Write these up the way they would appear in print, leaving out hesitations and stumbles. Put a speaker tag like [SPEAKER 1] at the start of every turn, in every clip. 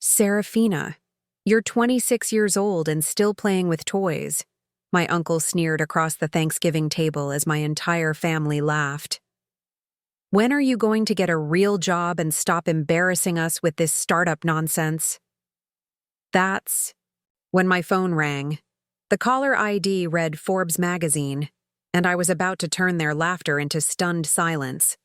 [SPEAKER 1] Seraphina, you're 26 years old and still playing with toys. My uncle sneered across the Thanksgiving table as my entire family laughed. When are you going to get a real job and stop embarrassing us with this startup nonsense? That's when my phone rang. The caller ID read Forbes Magazine, and I was about to turn their laughter into stunned silence.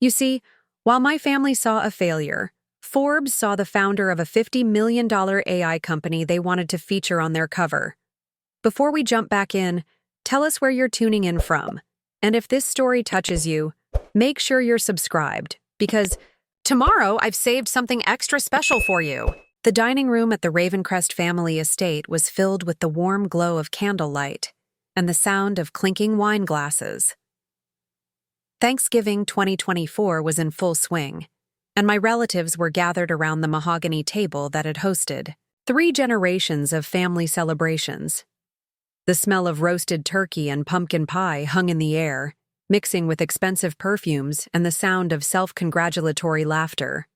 [SPEAKER 1] You see, while my family saw a failure, Forbes saw the founder of a $50 million AI company they wanted to feature on their cover. Before we jump back in, tell us where you're tuning in from. And if this story touches you, make sure you're subscribed, because tomorrow I've saved something extra special for you. The dining room at the Ravencrest family estate was filled with the warm glow of candlelight and the sound of clinking wine glasses. Thanksgiving 2024 was in full swing, and my relatives were gathered around the mahogany table that had hosted 3 generations of family celebrations. The smell of roasted turkey and pumpkin pie hung in the air, mixing with expensive perfumes and the sound of self-congratulatory laughter.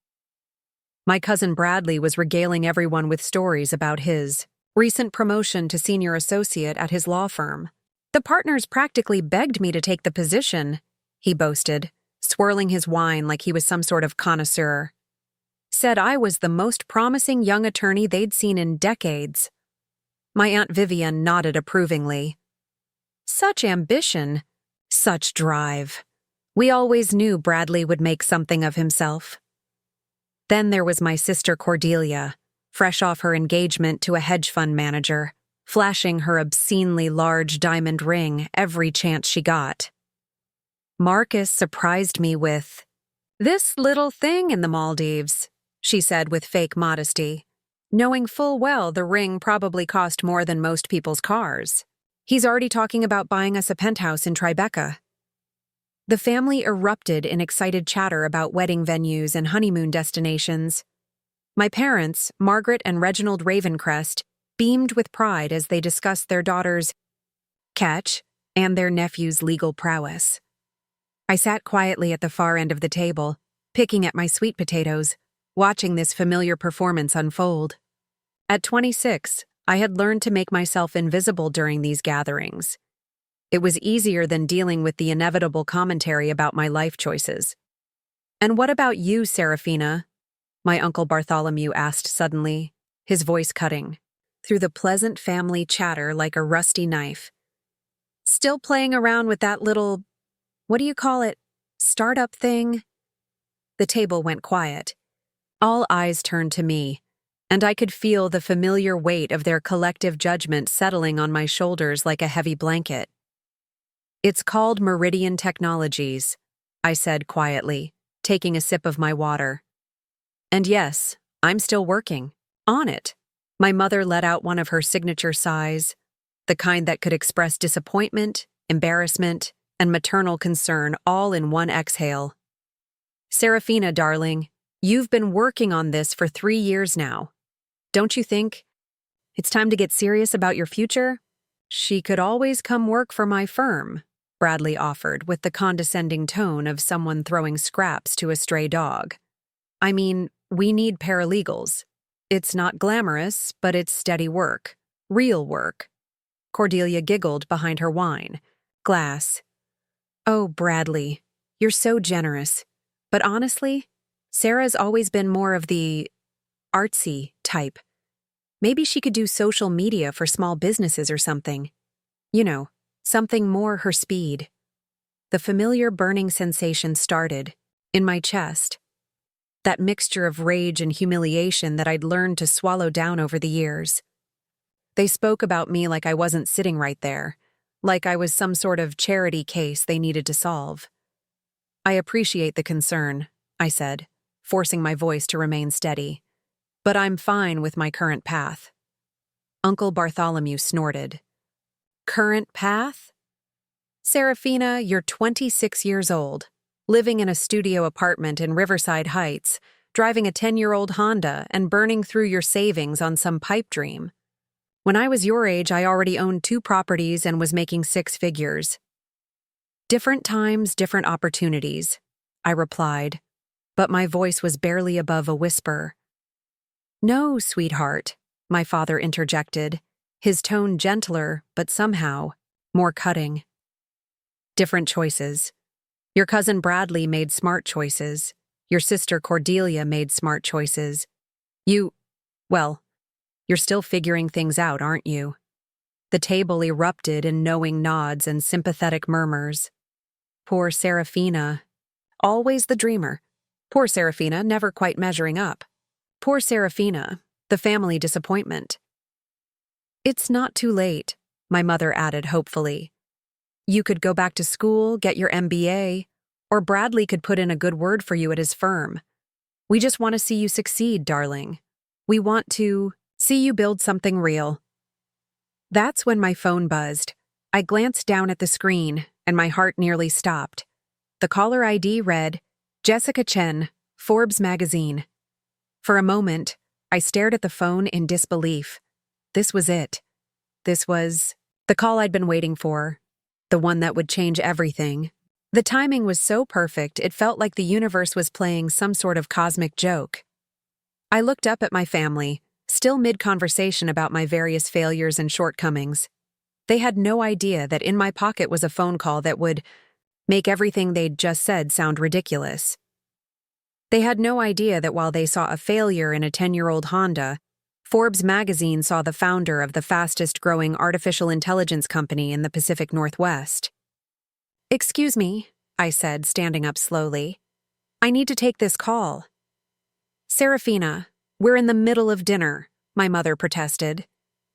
[SPEAKER 1] My cousin Bradley was regaling everyone with stories about his recent promotion to senior associate at his law firm. "The partners practically begged me to take the position," he boasted, swirling his wine like he was some sort of connoisseur. "Said I was the most promising young attorney they'd seen in decades." My Aunt Vivian nodded approvingly. Such ambition, such drive. We always knew Bradley would make something of himself. Then there was my sister Cordelia, fresh off her engagement to a hedge fund manager, flashing her obscenely large diamond ring every chance she got. Marcus surprised me with, "This little thing in the Maldives," she said with fake modesty, knowing full well the ring probably cost more than most people's cars. "He's already talking about buying us a penthouse in Tribeca." The family erupted in excited chatter about wedding venues and honeymoon destinations. My parents, Margaret and Reginald Ravencrest, beamed with pride as they discussed their daughter's catch and their nephew's legal prowess. I sat quietly at the far end of the table, picking at my sweet potatoes, watching this familiar performance unfold. At 26, I had learned to make myself invisible during these gatherings. It was easier than dealing with the inevitable commentary about my life choices. "And what about you, Seraphina?" my Uncle Bartholomew asked suddenly, his voice cutting through the pleasant family chatter like a rusty knife. "Still playing around with that little, what do you call it, startup thing?" The table went quiet. All eyes turned to me, and I could feel the familiar weight of their collective judgment settling on my shoulders like a heavy blanket. "It's called Meridian Technologies," I said quietly, taking a sip of my water. "And yes, I'm still working on it." My mother let out one of her signature sighs, the kind that could express disappointment, embarrassment, and maternal concern all in one exhale. "Seraphina, darling, you've been working on this for 3 years now. Don't you think it's time to get serious about your future?" "She could always come work for my firm," Bradley offered with the condescending tone of someone throwing scraps to a stray dog. "I mean, we need paralegals. It's not glamorous, but it's steady work. Real work." Cordelia giggled behind her wine glass. "Oh, Bradley, you're so generous. But honestly, Sarah's always been more of the artsy type. Maybe she could do social media for small businesses or something. You know, something more her speed." The familiar burning sensation started in my chest, that mixture of rage and humiliation that I'd learned to swallow down over the years. They spoke about me like I wasn't sitting right there, like I was some sort of charity case they needed to solve. "I appreciate the concern," I said, forcing my voice to remain steady. "But I'm fine with my current path." Uncle Bartholomew snorted. "Current path? Seraphina, you're 26 years old, living in a studio apartment in Riverside Heights, driving a 10-year-old Honda and burning through your savings on some pipe dream. When I was your age, I already owned 2 properties and was making 6 figures. Different times, different opportunities," I replied, but my voice was barely above a whisper. No, sweetheart, my father interjected, his tone gentler, but somehow more cutting. Different choices. Your cousin Bradley made smart choices. Your sister Cordelia made smart choices. Well, you're still figuring things out, aren't you? The table erupted in knowing nods and sympathetic murmurs. Poor Seraphina. Always the dreamer. Poor Seraphina, never quite measuring up. Poor Seraphina, the family disappointment. It's not too late, my mother added hopefully. You could go back to school, get your MBA, or Bradley could put in a good word for you at his firm. We just want to see you succeed, darling. We want to see you build something real. That's when my phone buzzed. I glanced down at the screen, and my heart nearly stopped. The caller ID read, Jessica Chen, Forbes Magazine. For a moment, I stared at the phone in disbelief. This was it. This was the call I'd been waiting for, the one that would change everything. The timing was so perfect, it felt like the universe was playing some sort of cosmic joke. I looked up at my family, still mid-conversation about my various failures and shortcomings. They had no idea that in my pocket was a phone call that would make everything they'd just said sound ridiculous. They had no idea that while they saw a failure in a 10-year-old Honda, Forbes Magazine saw the founder of the fastest-growing artificial intelligence company in the Pacific Northwest. Excuse me, I said, standing up slowly. I need to take this call. Seraphina, we're in the middle of dinner, my mother protested.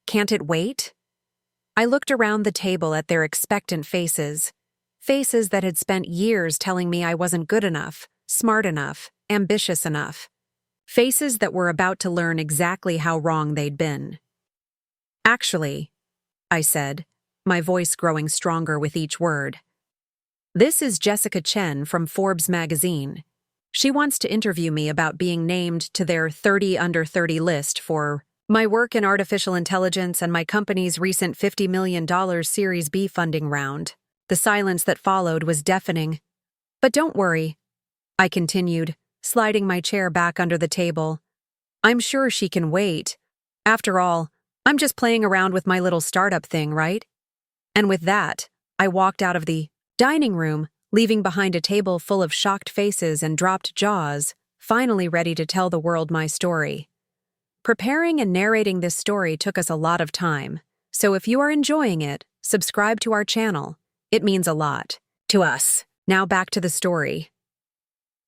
[SPEAKER 1] Can't it wait? I looked around the table at their expectant faces that had spent years telling me I wasn't good enough, smart enough, ambitious enough. Faces that were about to learn exactly how wrong they'd been. Actually, I said, my voice growing stronger with each word. This is Jessica Chen from Forbes Magazine. She wants to interview me about being named to their 30 under 30 list for my work in artificial intelligence and my company's recent $50 million Series B funding round. The silence that followed was deafening. But don't worry, I continued, sliding my chair back under the table. I'm sure she can wait. After all, I'm just playing around with my little startup thing, right? And with that, I walked out of the dining room, leaving behind a table full of shocked faces and dropped jaws, finally ready to tell the world my story. Preparing and narrating this story took us a lot of time, so if you are enjoying it, subscribe to our channel. It means a lot to us. Now back to the story.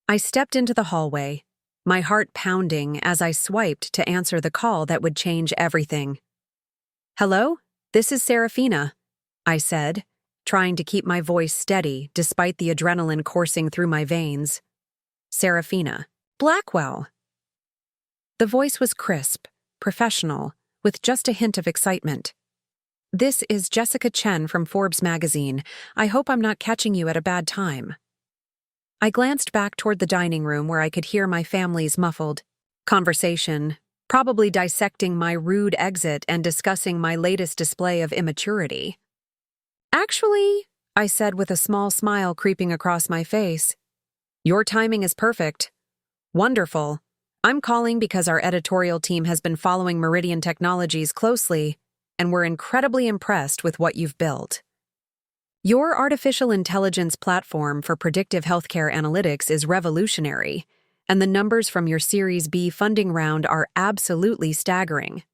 [SPEAKER 1] I stepped into the hallway, my heart pounding as I swiped to answer the call that would change everything. Hello, this is Seraphina, I said, trying to keep my voice steady despite the adrenaline coursing through my veins. Seraphina. Blackwell. The voice was crisp, professional, with just a hint of excitement. This is Jessica Chen from Forbes Magazine. I hope I'm not catching you at a bad time. I glanced back toward the dining room where I could hear my family's muffled conversation, probably dissecting my rude exit and discussing my latest display of immaturity. Actually, I said with a small smile creeping across my face, your timing is perfect. Wonderful. I'm calling because our editorial team has been following Meridian Technologies closely, and we're incredibly impressed with what you've built. Your artificial intelligence platform for predictive healthcare analytics is revolutionary, and the numbers from your Series B funding round are absolutely staggering.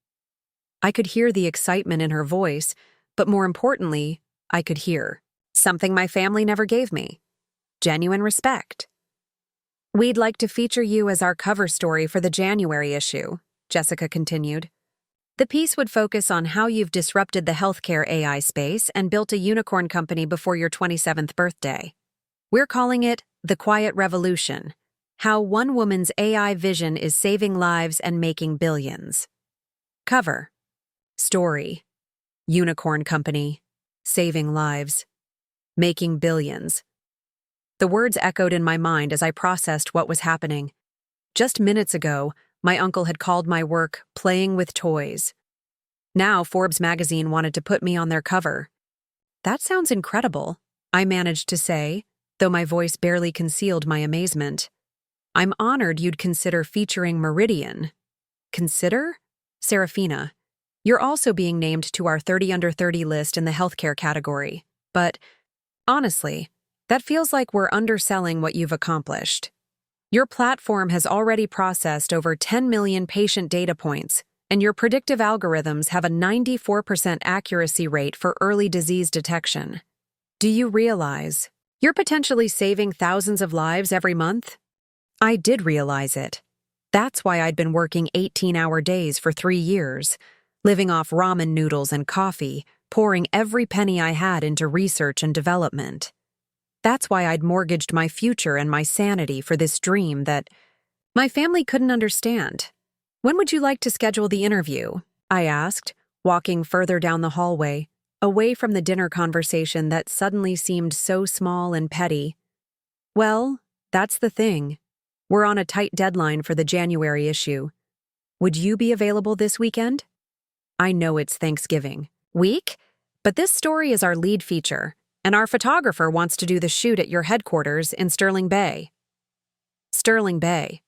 [SPEAKER 1] I could hear the excitement in her voice, but more importantly, I could hear something my family never gave me: genuine respect. We'd like to feature you as our cover story for the January issue, Jessica continued. The piece would focus on how you've disrupted the healthcare AI space and built a unicorn company before your 27th birthday. We're calling it The Quiet Revolution: How One Woman's AI Vision is Saving Lives and Making Billions. Cover. Story. Unicorn company. Saving lives. Making billions. The words echoed in my mind as I processed what was happening. Just minutes ago, my uncle had called my work playing with toys. Now Forbes Magazine wanted to put me on their cover. That sounds incredible, I managed to say, though my voice barely concealed my amazement. I'm honored you'd consider featuring Meridian. consider? Seraphina, you're also being named to our 30 under 30 list in the healthcare category. But, honestly, that feels like we're underselling what you've accomplished. Your platform has already processed over 10 million patient data points, and your predictive algorithms have a 94% accuracy rate for early disease detection. Do you realize you're potentially saving thousands of lives every month? I did realize it. That's why I'd been working 18-hour days for 3 years, living off ramen noodles and coffee, pouring every penny I had into research and development. That's why I'd mortgaged my future and my sanity for this dream that my family couldn't understand. When would you like to schedule the interview? I asked, walking further down the hallway, away from the dinner conversation that suddenly seemed so small and petty. Well, that's the thing. We're on a tight deadline for the January issue. Would you be available this weekend? I know it's Thanksgiving week, but this story is our lead feature, and our photographer wants to do the shoot at your headquarters in Sterling Bay. Sterling Bay.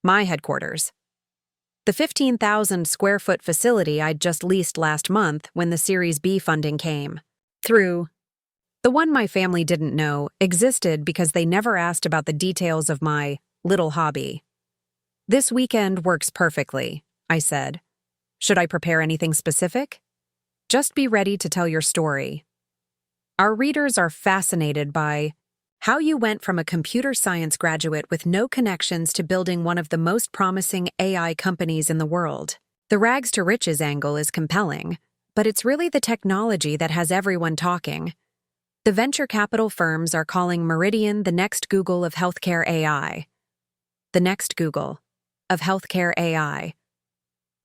[SPEAKER 1] My headquarters. The 15,000 square foot facility I'd just leased last month when the Series B funding came through. The one my family didn't know existed because they never asked about the details of my little hobby. This weekend works perfectly, I said. Should I prepare anything specific? Just be ready to tell your story. Our readers are fascinated by how you went from a computer science graduate with no connections to building one of the most promising AI companies in the world. The rags to riches angle is compelling, but it's really the technology that has everyone talking. The venture capital firms are calling Meridian the next Google of healthcare AI. The next Google of healthcare AI.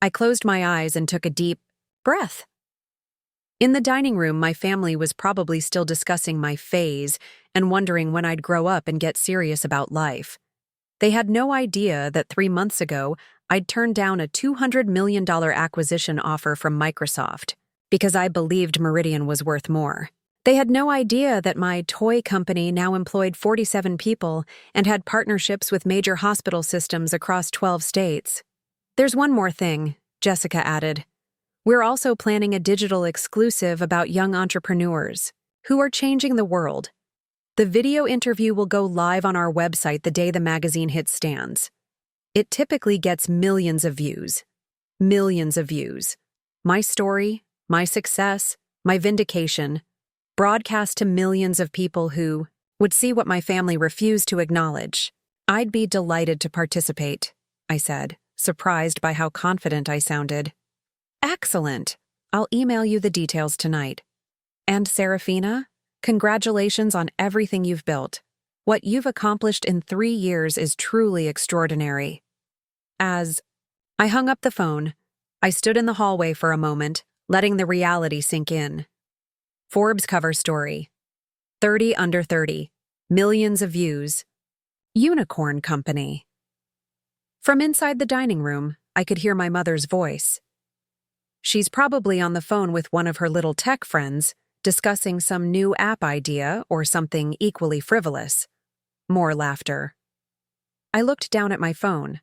[SPEAKER 1] I closed my eyes and took a deep breath. In the dining room, my family was probably still discussing my phase and wondering when I'd grow up and get serious about life. They had no idea that 3 months ago, I'd turned down a $200 million acquisition offer from Microsoft because I believed Meridian was worth more. They had no idea that my toy company now employed 47 people and had partnerships with major hospital systems across 12 states. There's one more thing, Jessica added. We're also planning a digital exclusive about young entrepreneurs who are changing the world. The video interview will go live on our website the day the magazine hits stands. It typically gets millions of views. Millions of views. My story, my success, my vindication, broadcast to millions of people who would see what my family refused to acknowledge. I'd be delighted to participate, I said, surprised by how confident I sounded. Excellent. I'll email you the details tonight. And Seraphina, congratulations on everything you've built. What you've accomplished in 3 years is truly extraordinary. As I hung up the phone, I stood in the hallway for a moment, letting the reality sink in. Forbes cover story. 30 under 30. Millions of views. Unicorn company. From inside the dining room, I could hear my mother's voice. She's probably on the phone with one of her little tech friends, discussing some new app idea or something equally frivolous. More laughter. I looked down at my phone,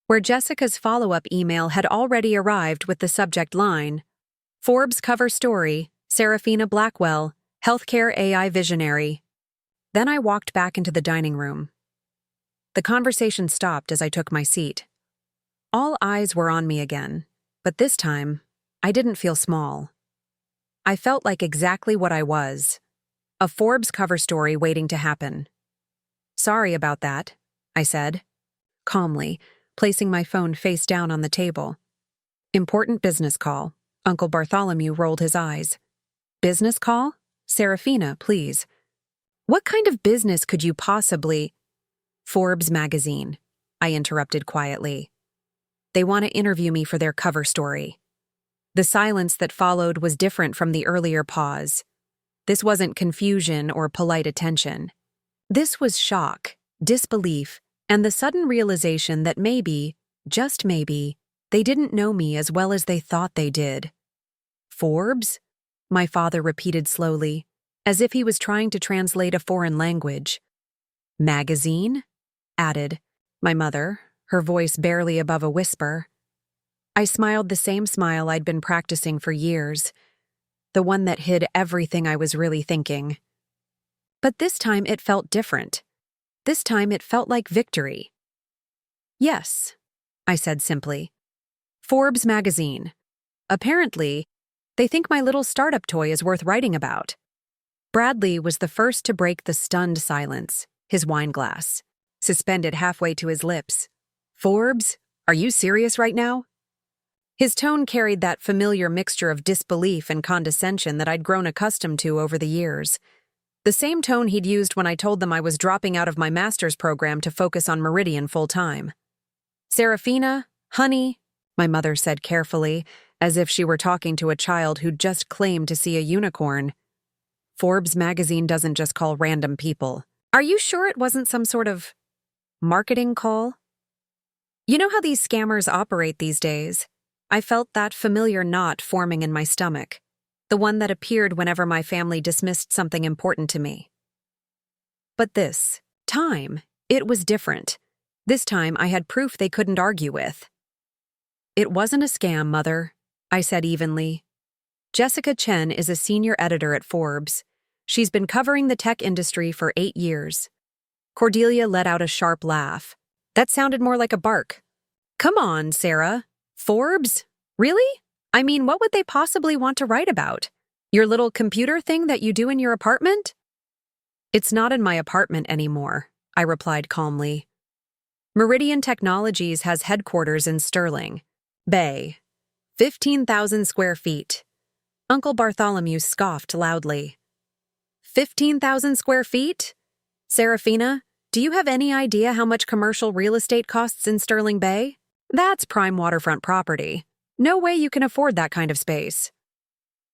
[SPEAKER 1] where Jessica's follow-up email had already arrived with the subject line, Forbes cover story, Seraphina Blackwell, healthcare AI visionary. Then I walked back into the dining room. The conversation stopped as I took my seat. All eyes were on me again, but this time, I didn't feel small. I felt like exactly what I was, a Forbes cover story waiting to happen. Sorry about that, I said, calmly, placing my phone face down on the table. Important business call. Uncle Bartholomew rolled his eyes. Business call? Seraphina, please. What kind of business could you possibly— Forbes Magazine, I interrupted quietly. They want to interview me for their cover story. The silence that followed was different from the earlier pause. This wasn't confusion or polite attention. This was shock, disbelief, and the sudden realization that maybe, just maybe, they didn't know me as well as they thought they did. Forbes? My father repeated slowly, as if he was trying to translate a foreign language. Magazine? Added my mother, her voice barely above a whisper. I smiled the same smile I'd been practicing for years, the one that hid everything I was really thinking. But this time it felt different. This time it felt like victory. Yes, I said simply. Forbes Magazine. Apparently, they think my little startup toy is worth writing about. Bradley was the first to break the stunned silence, his wine glass suspended halfway to his lips. Forbes, are you serious right now? His tone carried that familiar mixture of disbelief and condescension that I'd grown accustomed to over the years. The same tone he'd used when I told them I was dropping out of my master's program to focus on Meridian full-time. Seraphina, honey, my mother said carefully, as if she were talking to a child who'd just claimed to see a unicorn. Forbes magazine doesn't just call random people. Are you sure it wasn't some sort of marketing call? You know how these scammers operate these days? I felt that familiar knot forming in my stomach, the one that appeared whenever my family dismissed something important to me. But this time, it was different. This time I had proof they couldn't argue with. It wasn't a scam, Mother, I said evenly. Jessica Chen is a senior editor at Forbes. She's been covering the tech industry for 8 years. Cordelia let out a sharp laugh. That sounded more like a bark. Come on, Sarah. Forbes? Really? I mean, what would they possibly want to write about? Your little computer thing that you do in your apartment? It's not in my apartment anymore, I replied calmly. Meridian Technologies has headquarters in Sterling Bay, 15,000 square feet. Uncle Bartholomew scoffed loudly. 15,000 square feet? Seraphina, do you have any idea how much commercial real estate costs in Sterling Bay? That's prime waterfront property. No way you can afford that kind of space.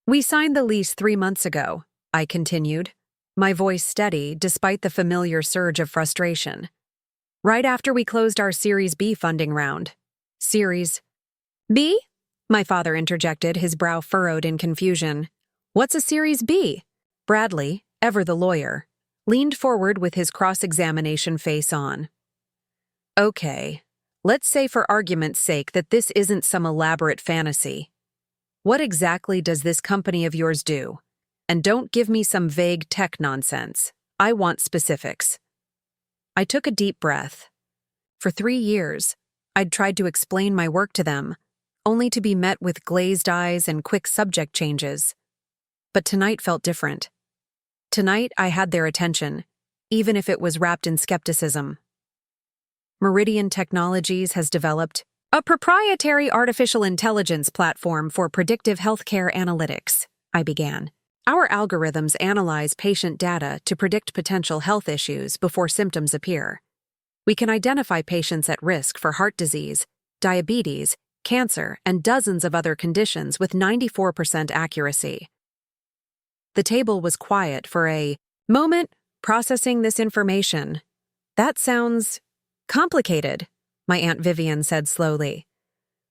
[SPEAKER 1] We signed the lease 3 months ago, I continued, my voice steady despite the familiar surge of frustration. Right after we closed our Series B funding round. Series B? My father interjected, his brow furrowed in confusion. What's a Series B? Bradley, ever the lawyer, leaned forward with his cross-examination face on. Okay, let's say for argument's sake that this isn't some elaborate fantasy. What exactly does this company of yours do? And don't give me some vague tech nonsense. I want specifics. I took a deep breath. For 3 years, I'd tried to explain my work to them, only to be met with glazed eyes and quick subject changes. But tonight felt different. Tonight, I had their attention, even if it was wrapped in skepticism. Meridian Technologies has developed a proprietary artificial intelligence platform for predictive healthcare analytics, I began. Our algorithms analyze patient data to predict potential health issues before symptoms appear. We can identify patients at risk for heart disease, diabetes, cancer, and dozens of other conditions with 94% accuracy. The table was quiet for a moment, processing this information. That sounds complicated, my Aunt Vivian said slowly.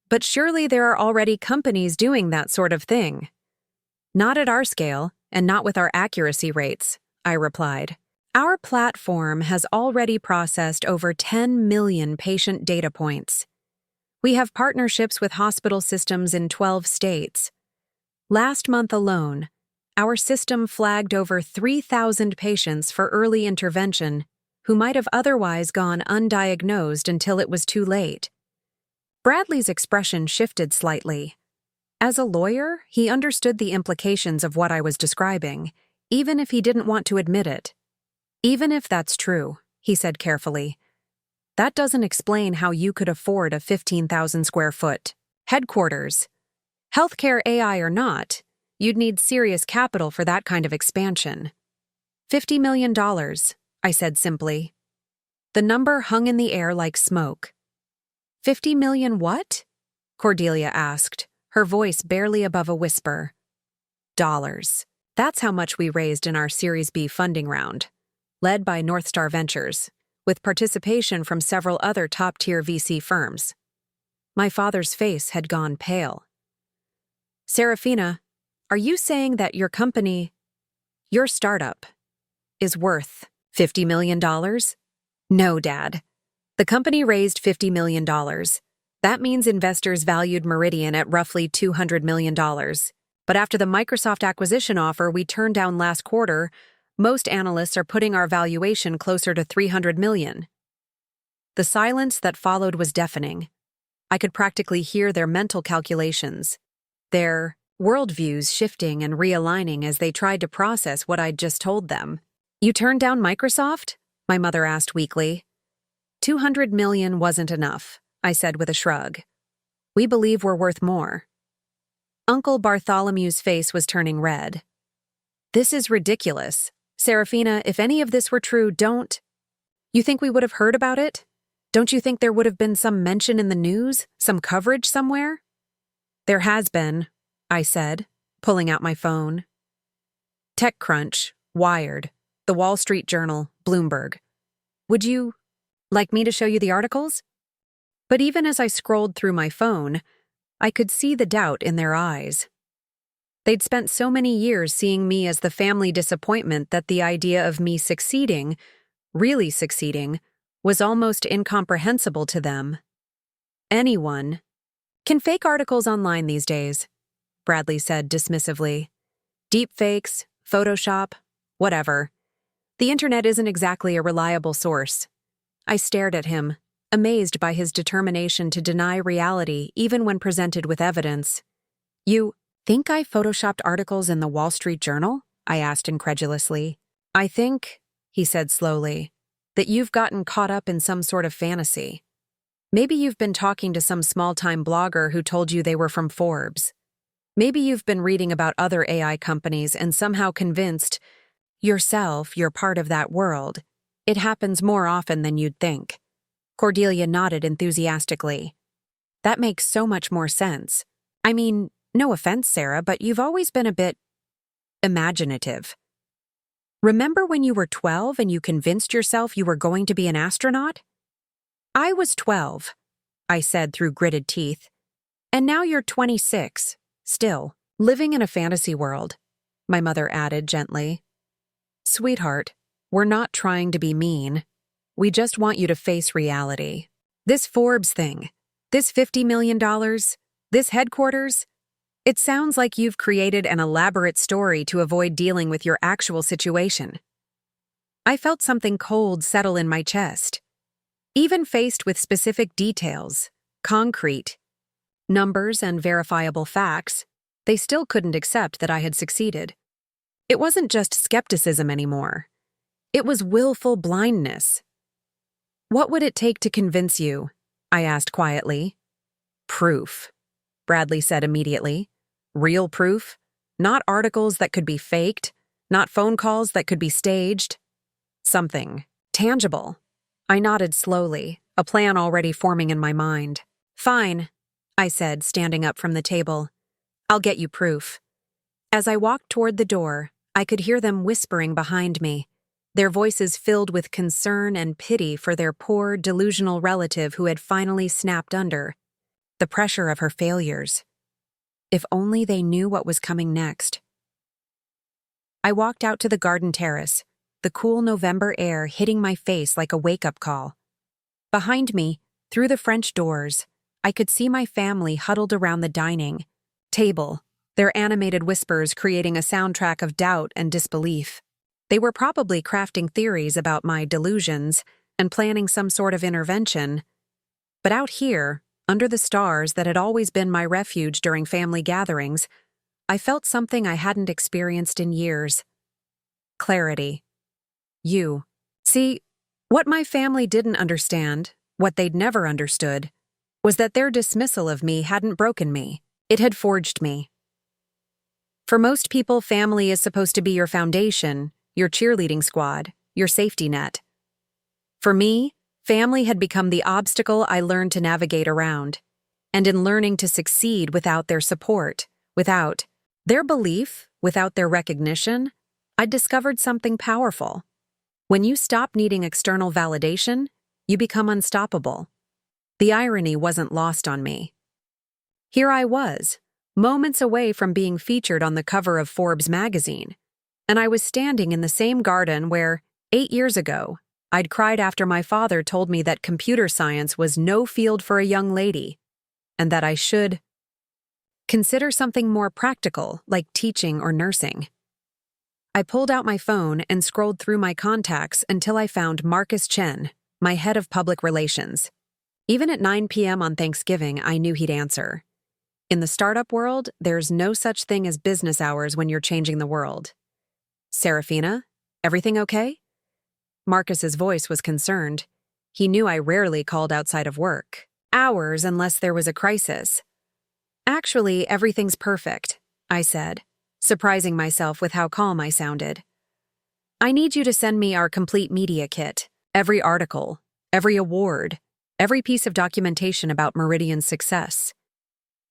[SPEAKER 1] But surely there are already companies doing that sort of thing. Not at our scale, and not with our accuracy rates, I replied. Our platform has already processed over 10 million patient data points. We have partnerships with hospital systems in 12 states. Last month alone, our system flagged over 3,000 patients for early intervention who might have otherwise gone undiagnosed until it was too late. Bradley's expression shifted slightly. As a lawyer, he understood the implications of what I was describing, even if he didn't want to admit it. Even if that's true, he said carefully, that doesn't explain how you could afford a 15,000 square foot headquarters. Healthcare AI or not, you'd need serious capital for that kind of expansion. $50 million, I said simply. The number hung in the air like smoke. 50 million what? Cordelia asked, her voice barely above a whisper. Dollars. That's how much we raised in our Series B funding round, led by North Star Ventures, with participation from several other top-tier VC firms. My father's face had gone pale. Seraphina, are you saying that your company, your startup, is worth $50 million? No, Dad. The company raised $50 million, That means investors valued Meridian at roughly $200 million. But after the Microsoft acquisition offer we turned down last quarter, most analysts are putting our valuation closer to $300 million. The silence that followed was deafening. I could practically hear their mental calculations, their worldviews shifting and realigning as they tried to process what I'd just told them. "You turned down Microsoft?" my mother asked weakly. $200 million wasn't enough, I said with a shrug. "We believe we're worth more." Uncle Bartholomew's face was turning red. "This is ridiculous. Seraphina, if any of this were true, don't... You think we would have heard about it? Don't you think there would have been some mention in the news, some coverage somewhere?" "There has been," I said, pulling out my phone. TechCrunch, Wired, The Wall Street Journal, Bloomberg. "Would you like me to show you the articles?" But even as I scrolled through my phone, I could see the doubt in their eyes. They'd spent so many years seeing me as the family disappointment that the idea of me succeeding, really succeeding, was almost incomprehensible to them. "Anyone can fake articles online these days," Bradley said dismissively. "Deepfakes, Photoshop, whatever. The internet isn't exactly a reliable source." I stared at him, amazed by his determination to deny reality even when presented with evidence. "You think I photoshopped articles in the Wall Street Journal?" I asked incredulously. "I think," he said slowly, "that you've gotten caught up in some sort of fantasy. Maybe you've been talking to some small-time blogger who told you they were from Forbes. Maybe you've been reading about other AI companies and somehow convinced yourself you're part of that world. It happens more often than you'd think." Cordelia nodded enthusiastically. "That makes so much more sense. I mean, no offense, Sarah, but you've always been a bit imaginative. Remember when you were 12 and you convinced yourself you were going to be an astronaut?" "I was 12, I said through gritted teeth. "And now you're 26, still, living in a fantasy world," my mother added gently. "Sweetheart, we're not trying to be mean. We just want you to face reality. This Forbes thing, this $50 million, this headquarters, it sounds like you've created an elaborate story to avoid dealing with your actual situation." I felt something cold settle in my chest. Even faced with specific details, concrete numbers and verifiable facts, they still couldn't accept that I had succeeded. It wasn't just skepticism anymore. It was willful blindness. "What would it take to convince you?" I asked quietly. "Proof," Bradley said immediately. "Real proof. Not articles that could be faked, not phone calls that could be staged. Something tangible." I nodded slowly, a plan already forming in my mind. "Fine," I said, standing up from the table. "I'll get you proof." As I walked toward the door, I could hear them whispering behind me, their voices filled with concern and pity for their poor, delusional relative who had finally snapped under. The pressure of her failures. If only they knew what was coming next. I walked out to the garden terrace, the cool November air hitting my face like a wake-up call. Behind me, through the French doors, I could see my family huddled around the dining table, their animated whispers creating a soundtrack of doubt and disbelief. They were probably crafting theories about my delusions and planning some sort of intervention. But out here, under the stars that had always been my refuge during family gatherings, I felt something I hadn't experienced in years. Clarity. See, what my family didn't understand, what they'd never understood, was that their dismissal of me hadn't broken me. It had forged me. For most people, family is supposed to be your foundation, your cheerleading squad, your safety net. For me, family had become the obstacle I learned to navigate around, and in learning to succeed without their support, without their belief, without their recognition, I discovered something powerful. When you stop needing external validation, you become unstoppable. The irony wasn't lost on me. Here I was, moments away from being featured on the cover of Forbes Magazine, and I was standing in the same garden where, 8 years ago, I'd cried after my father told me that computer science was no field for a young lady. and that I should consider something more practical, like teaching or nursing. I pulled out my phone and scrolled through my contacts until I found Marcus Chen, my head of public relations. Even at 9 p.m. on Thanksgiving, I knew he'd answer. In the startup world, there's no such thing as business hours when you're changing the world. Seraphina, everything okay? Marcus's voice was concerned. He knew I rarely called outside of work hours unless there was a crisis. Actually, everything's perfect, I said, surprising myself with how calm I sounded. I need you to send me our complete media kit, every article, every award, every piece of documentation about Meridian's success.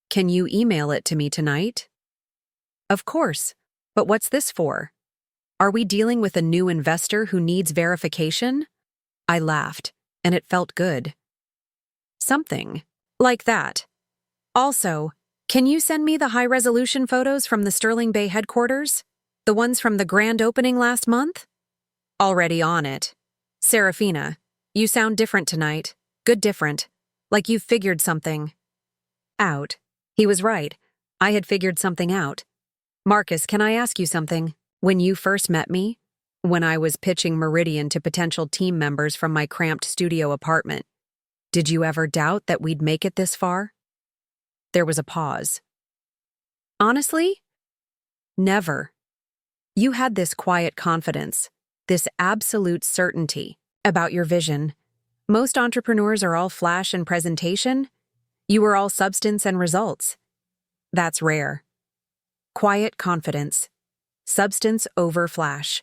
[SPEAKER 1] Can you email it to me tonight? Of course, but what's this for? Are we dealing with a new investor who needs verification? I laughed, and it felt good. Something like that. Also, can you send me the high-resolution photos from the Sterling Bay headquarters? The ones from the grand opening last month? Already on it. Seraphina, you sound different tonight. Good different. Like you've figured something out. He was right. I had figured something out. Marcus, can I ask you something? When you first met me, when I was pitching Meridian to potential team members from my cramped studio apartment, did you ever doubt that we'd make it this far? There was a pause. Honestly? Never. You had this quiet confidence, this absolute certainty about your vision. Most entrepreneurs are all flash and presentation. You were all substance and results. That's rare. Quiet confidence. Substance over flash.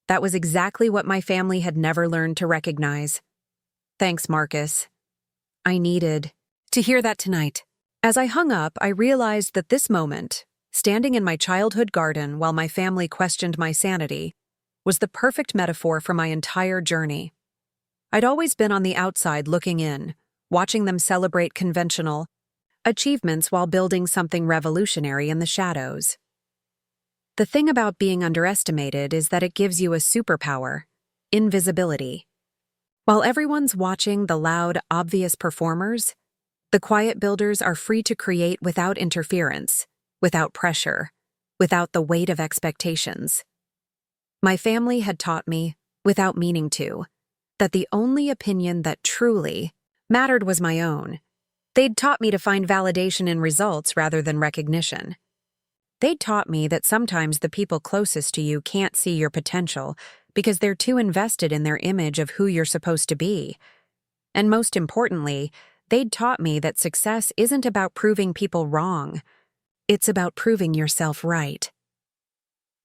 [SPEAKER 1] That was exactly what my family had never learned to recognize. Thanks, Marcus. I needed to hear that tonight. As I hung up, I realized that this moment, standing in my childhood garden while my family questioned my sanity, was the perfect metaphor for my entire journey. I'd always been on the outside looking in, watching them celebrate conventional achievements while building something revolutionary in the shadows. The thing about being underestimated is that it gives you a superpower, invisibility. While everyone's watching the loud, obvious performers, the quiet builders are free to create without interference, without pressure, without the weight of expectations. My family had taught me, without meaning to, that the only opinion that truly mattered was my own. They'd taught me to find validation in results rather than recognition. They'd taught me that sometimes the people closest to you can't see your potential because they're too invested in their image of who you're supposed to be. And most importantly, they'd taught me that success isn't about proving people wrong. It's about proving yourself right.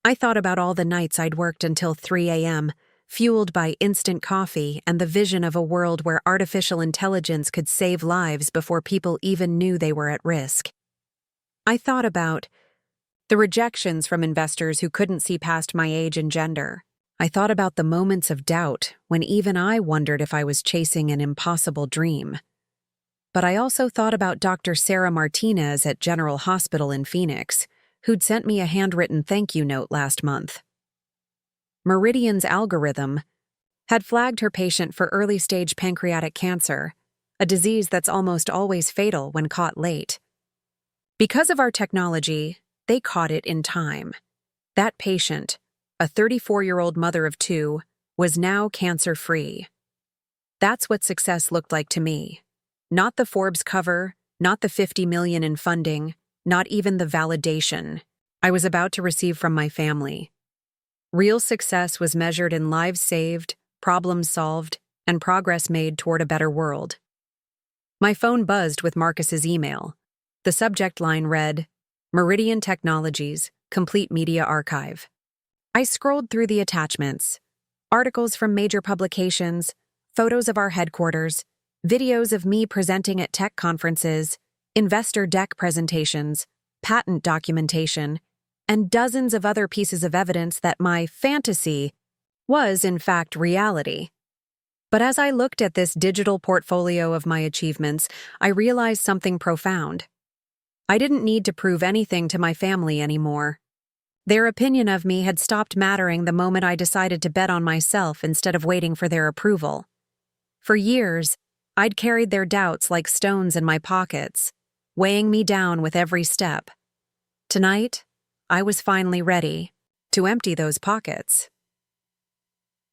[SPEAKER 1] I thought about all the nights I'd worked until 3 a.m., fueled by instant coffee and the vision of a world where artificial intelligence could save lives before people even knew they were at risk. I thought about the rejections from investors who couldn't see past my age and gender. I thought about the moments of doubt when even I wondered if I was chasing an impossible dream. But I also thought about Dr. Sarah Martinez at General Hospital in Phoenix, who'd sent me a handwritten thank you note last month. Meridian's algorithm had flagged her patient for early-stage pancreatic cancer, a disease that's almost always fatal when caught late. Because of our technology, they caught it in time. That patient, a 34-year-old mother of 2, was now cancer-free. That's what success looked like to me. Not the Forbes cover, not the $50 million in funding, not even the validation I was about to receive from my family. Real success was measured in lives saved, problems solved, and progress made toward a better world. My phone buzzed with Marcus's email. The subject line read, Meridian Technologies, Complete Media Archive. I scrolled through the attachments, articles from major publications, photos of our headquarters, videos of me presenting at tech conferences, investor deck presentations, patent documentation, and dozens of other pieces of evidence that my fantasy was, in fact, reality. But as I looked at this digital portfolio of my achievements, I realized something profound. I didn't need to prove anything to my family anymore. Their opinion of me had stopped mattering the moment I decided to bet on myself instead of waiting for their approval. For years, I'd carried their doubts like stones in my pockets, weighing me down with every step. Tonight, I was finally ready to empty those pockets.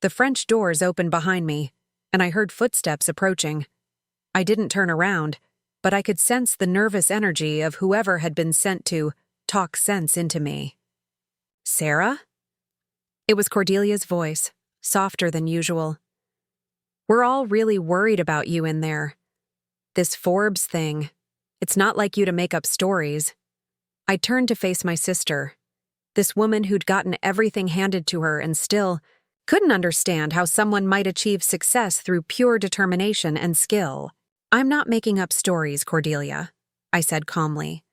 [SPEAKER 1] The French doors opened behind me, and I heard footsteps approaching. I didn't turn around, but I could sense the nervous energy of whoever had been sent to talk sense into me. "Sarah?" It was Cordelia's voice, softer than usual. "We're all really worried about you in there. This Forbes thing, it's not like you to make up stories." I turned to face my sister, this woman who'd gotten everything handed to her and still couldn't understand how someone might achieve success through pure determination and skill. "I'm not making up stories, Cordelia," I said calmly.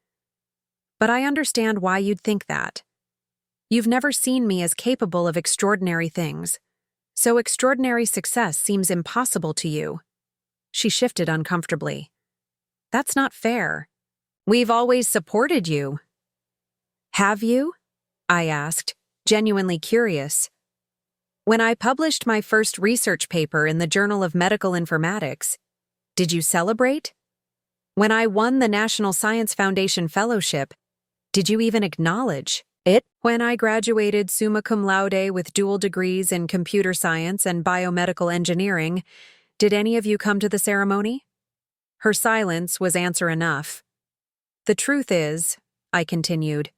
[SPEAKER 1] "But I understand why you'd think that. You've never seen me as capable of extraordinary things, so extraordinary success seems impossible to you." She shifted uncomfortably. "That's not fair. We've always supported you." "Have you?" I asked, genuinely curious. "When I published my first research paper in the Journal of Medical Informatics, did you celebrate? When I won the National Science Foundation Fellowship, did you even acknowledge it? When I graduated summa cum laude with dual degrees in computer science and biomedical engineering, did any of you come to the ceremony?" Her silence was answer enough. "The truth is," I continued,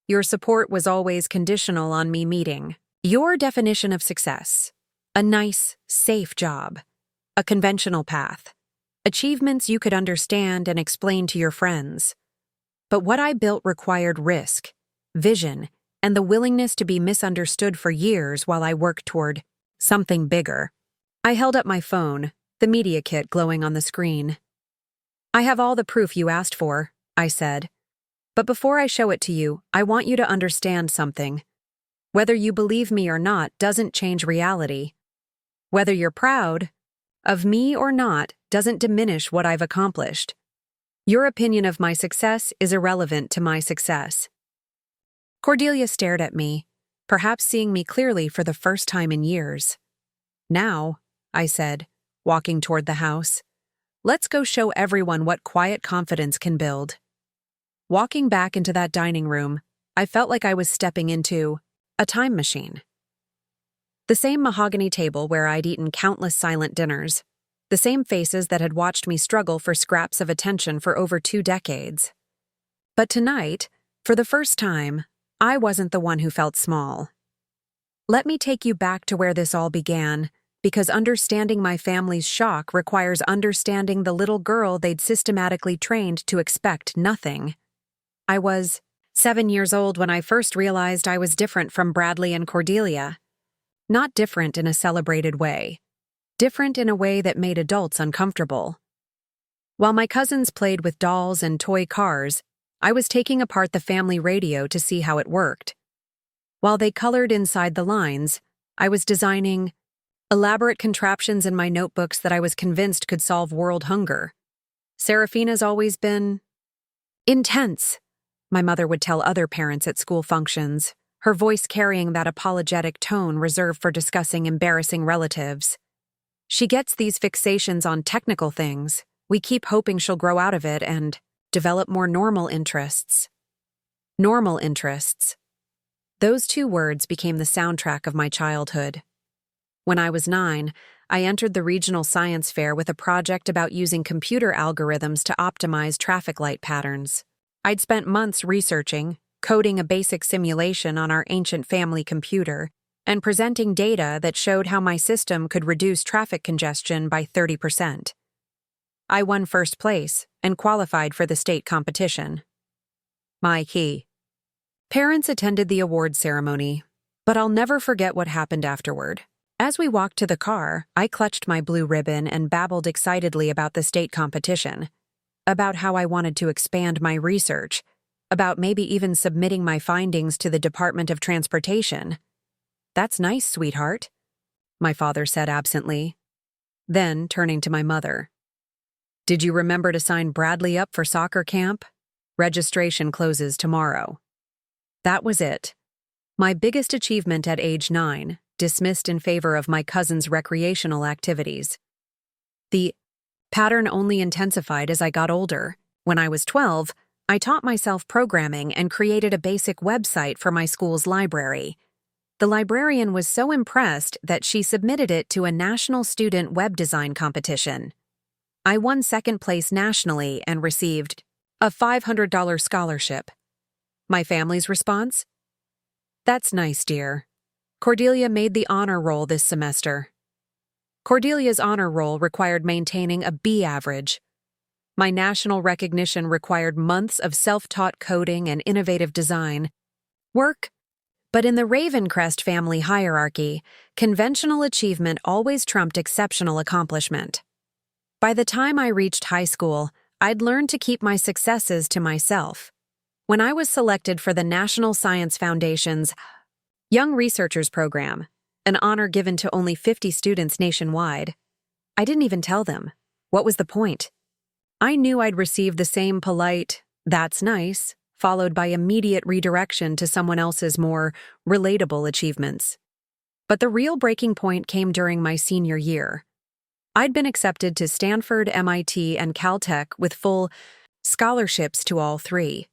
[SPEAKER 1] "your support was always conditional on me meeting your definition of success. A nice, safe job. A conventional path. Achievements you could understand and explain to your friends. But what I built required risk, vision, and the willingness to be misunderstood for years while I worked toward something bigger." I held up my phone, the media kit glowing on the screen. "I have all the proof you asked for," I said. "But before I show it to you, I want you to understand something. Whether you believe me or not doesn't change reality. Whether you're proud of me or not doesn't diminish what I've accomplished. Your opinion of my success is irrelevant to my success." Cordelia stared at me, perhaps seeing me clearly for the first time in years. "Now," I said, walking toward the house, "let's go show everyone what quiet confidence can build." Walking back into that dining room, I felt like I was stepping into a time machine. The same mahogany table where I'd eaten countless silent dinners, the same faces that had watched me struggle for scraps of attention for over 2 decades. But tonight, for the first time, I wasn't the one who felt small. Let me take you back to where this all began, because understanding my family's shock requires understanding the little girl they'd systematically trained to expect nothing. I was 7 years old when I first realized I was different from Bradley and Cordelia. Not different in a celebrated way. Different in a way that made adults uncomfortable. While my cousins played with dolls and toy cars, I was taking apart the family radio to see how it worked. While they colored inside the lines, I was designing elaborate contraptions in my notebooks that I was convinced could solve world hunger. Seraphina's always been intense, my mother would tell other parents at school functions, her voice carrying that apologetic tone reserved for discussing embarrassing relatives. "She gets these fixations on technical things. We keep hoping she'll grow out of it and develop more normal interests." Normal interests. Those 2 words became the soundtrack of my childhood. When I was 9, I entered the regional science fair with a project about using computer algorithms to optimize traffic light patterns. I'd spent months researching, coding a basic simulation on our ancient family computer, and presenting data that showed how my system could reduce traffic congestion by 30%. I won first place and qualified for the state competition. My key. Parents attended the award ceremony, but I'll never forget what happened afterward. As we walked to the car, I clutched my blue ribbon and babbled excitedly about the state competition, about how I wanted to expand my research, about maybe even submitting my findings to the Department of Transportation. "That's nice, sweetheart," my father said absently. Then, turning to my mother, "Did you remember to sign Bradley up for soccer camp? Registration closes tomorrow." That was it. My biggest achievement at age 9, dismissed in favor of my cousin's recreational activities. The pattern only intensified as I got older. When I was 12, I taught myself programming and created a basic website for my school's library. The librarian was so impressed that she submitted it to a national student web design competition. I won second place nationally and received a $500 scholarship. My family's response? That's nice, dear. Cordelia made the honor roll this semester. Cordelia's honor roll required maintaining a B average. My national recognition required months of self-taught coding and innovative design work. But in the Ravencrest family hierarchy, conventional achievement always trumped exceptional accomplishment. By the time I reached high school, I'd learned to keep my successes to myself. When I was selected for the National Science Foundation's Young Researchers Program, an honor given to only 50 students nationwide, I didn't even tell them. What was the point? I knew I'd receive the same polite, "That's nice," followed by immediate redirection to someone else's more relatable achievements. But the real breaking point came during my senior year. I'd been accepted to Stanford, MIT, and Caltech with full scholarships to all three.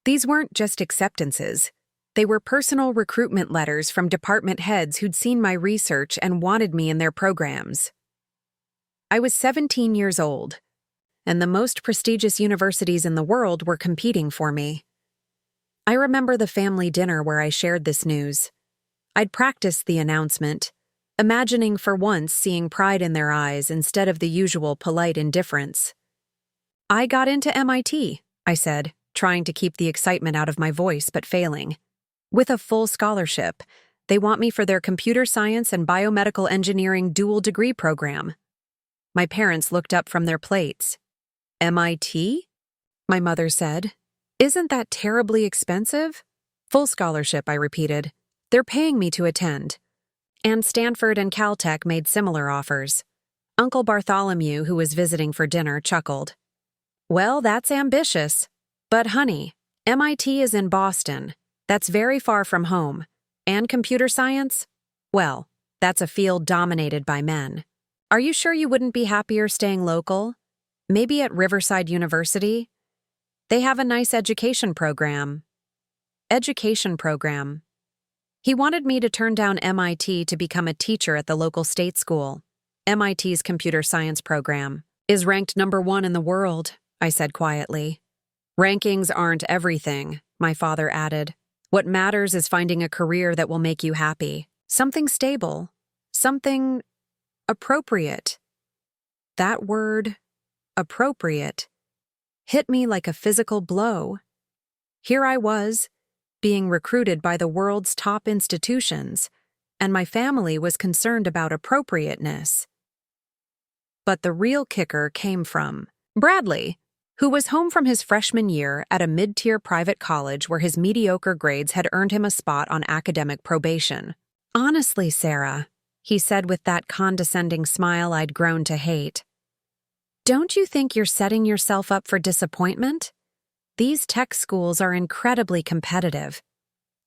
[SPEAKER 1] These weren't just acceptances. They were personal recruitment letters from department heads who'd seen my research and wanted me in their programs. I was 17 years old, and the most prestigious universities in the world were competing for me. I remember the family dinner where I shared this news. I'd practiced the announcement, imagining for once seeing pride in their eyes instead of the usual polite indifference. I got into MIT, I said, trying to keep the excitement out of my voice but failing. With a full scholarship, they want me for their computer science and biomedical engineering dual degree program. My parents looked up from their plates. MIT? My mother said. Isn't that terribly expensive? Full scholarship, I repeated. They're paying me to attend. And Stanford and Caltech made similar offers. Uncle Bartholomew, who was visiting for dinner, chuckled. Well, that's ambitious. But honey, MIT is in Boston. That's very far from home. And computer science? Well, that's a field dominated by men. Are you sure you wouldn't be happier staying local? Maybe at Riverside University? They have a nice education program. Education program. He wanted me to turn down MIT to become a teacher at the local state school. MIT's computer science program is ranked #1 in the world, I said quietly. Rankings aren't everything, my father added. What matters is finding a career that will make you happy. Something stable. Something appropriate. That word, appropriate, hit me like a physical blow. Here I was, being recruited by the world's top institutions, and my family was concerned about appropriateness. But the real kicker came from Bradley, who was home from his freshman year at a mid-tier private college where his mediocre grades had earned him a spot on academic probation. Honestly, Sarah, he said with that condescending smile I'd grown to hate, don't you think you're setting yourself up for disappointment? These tech schools are incredibly competitive.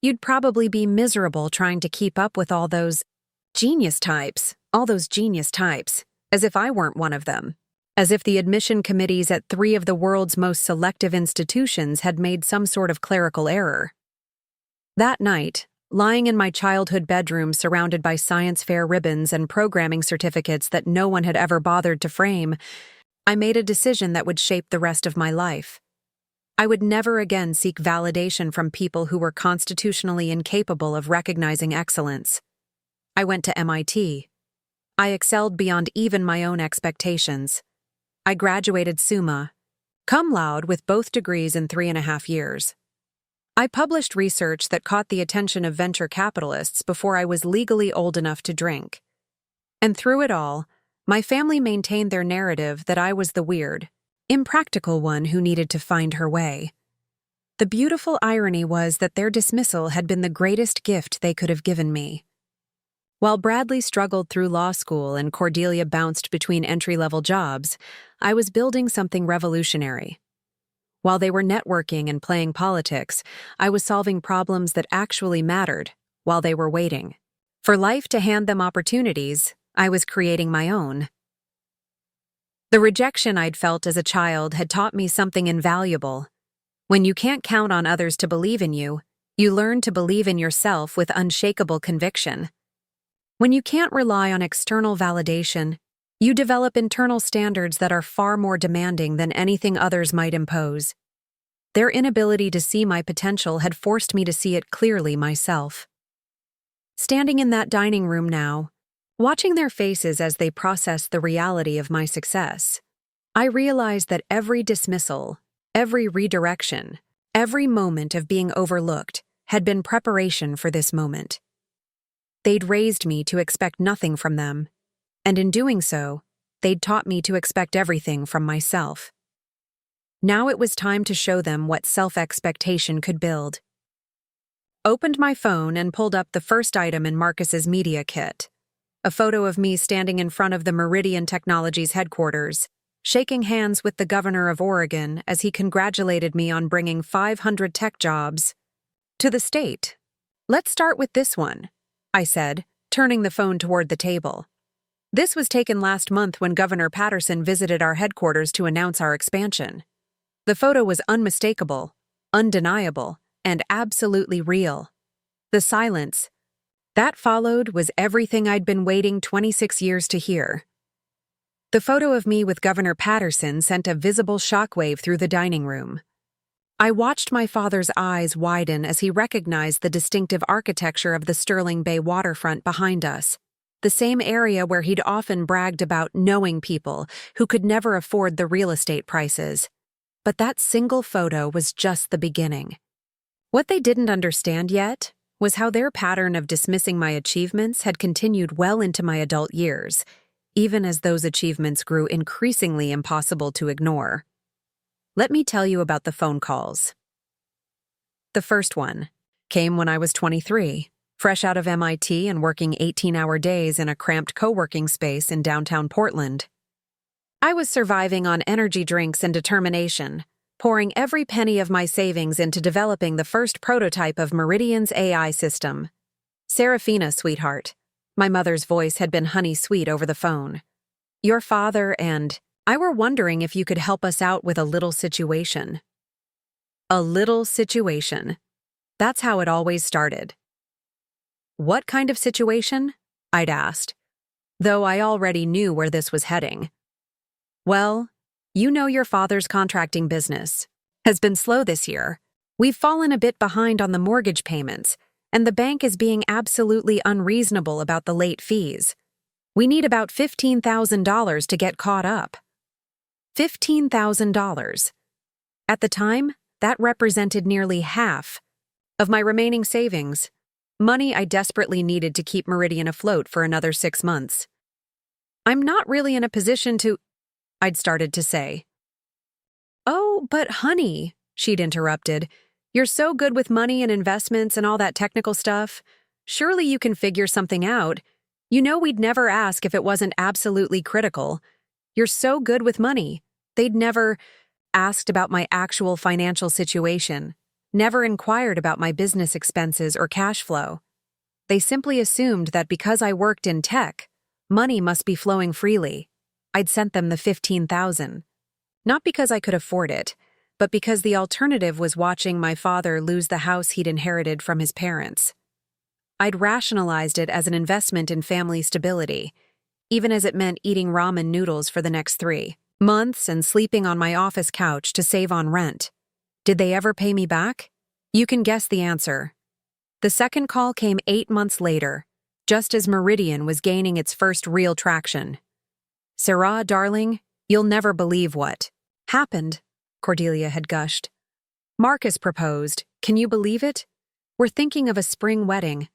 [SPEAKER 1] You'd probably be miserable trying to keep up with all those genius types, as if I weren't one of them. As if the admission committees at 3 of the world's most selective institutions had made some sort of clerical error. That night, lying in my childhood bedroom surrounded by science fair ribbons and programming certificates that no one had ever bothered to frame, I made a decision that would shape the rest of my life. I would never again seek validation from people who were constitutionally incapable of recognizing excellence. I went to MIT. I excelled beyond even my own expectations. I graduated summa cum laude with both degrees in 3.5 years. I published research that caught the attention of venture capitalists before I was legally old enough to drink. And through it all, my family maintained their narrative that I was the weird, impractical one who needed to find her way. The beautiful irony was that their dismissal had been the greatest gift they could have given me. While Bradley struggled through law school and Cordelia bounced between entry-level jobs, I was building something revolutionary. While they were networking and playing politics, I was solving problems that actually mattered while they were waiting. For life to hand them opportunities, I was creating my own. The rejection I'd felt as a child had taught me something invaluable. When you can't count on others to believe in you, you learn to believe in yourself with unshakable conviction. When you can't rely on external validation, you develop internal standards that are far more demanding than anything others might impose. Their inability to see my potential had forced me to see it clearly myself. Standing in that dining room now, watching their faces as they processed the reality of my success, I realized that every dismissal, every redirection, every moment of being overlooked had been preparation for this moment. They'd raised me to expect nothing from them, and in doing so, they'd taught me to expect everything from myself. Now it was time to show them what self-expectation could build. Opened my phone and pulled up the first item in Marcus's media kit, a photo of me standing in front of the Meridian Technologies headquarters, shaking hands with the governor of Oregon as he congratulated me on bringing 500 tech jobs to the state. "Let's start with this one," I said, turning the phone toward the table. This was taken last month when Governor Patterson visited our headquarters to announce our expansion. The photo was unmistakable, undeniable, and absolutely real. The silence that followed was everything I'd been waiting 26 years to hear. The photo of me with Governor Patterson sent a visible shockwave through the dining room. I watched my father's eyes widen as he recognized the distinctive architecture of the Sterling Bay waterfront behind us, the same area where he'd often bragged about knowing people who could never afford the real estate prices. But that single photo was just the beginning. What they didn't understand yet was how their pattern of dismissing my achievements had continued well into my adult years, even as those achievements grew increasingly impossible to ignore. Let me tell you about the phone calls. The first one came when I was 23, fresh out of MIT and working 18-hour days in a cramped co-working space in downtown Portland. I was surviving on energy drinks and determination, pouring every penny of my savings into developing the first prototype of Meridian's AI system. "Seraphina, sweetheart." My mother's voice had been honey-sweet over the phone. "Your father and I were wondering if you could help us out with a little situation." A little situation. That's how it always started. "What kind of situation?" I'd asked, though I already knew where this was heading. "Well, you know your father's contracting business has been slow this year. We've fallen a bit behind on the mortgage payments, and the bank is being absolutely unreasonable about the late fees. We need about $15,000 to get caught up." $15,000. At the time, that represented nearly half of my remaining savings, money I desperately needed to keep Meridian afloat for another 6 months. "I'm not really in a position to," I'd started to say. "Oh, but honey," she'd interrupted, "you're so good with money and investments and all that technical stuff. Surely you can figure something out. You know we'd never ask if it wasn't absolutely critical. You're so good with money." They'd never asked about my actual financial situation, never inquired about my business expenses or cash flow. They simply assumed that because I worked in tech, money must be flowing freely. I'd sent them the $15,000. Not because I could afford it, but because the alternative was watching my father lose the house he'd inherited from his parents. I'd rationalized it as an investment in family stability, even as it meant eating ramen noodles for the next 3 months and sleeping on my office couch to save on rent. Did they ever pay me back? You can guess the answer. The second call came 8 months later, just as Meridian was gaining its first real traction. "Sarah, darling, you'll never believe what happened," Cordelia had gushed. "Marcus proposed. Can you believe it? We're thinking of a spring wedding."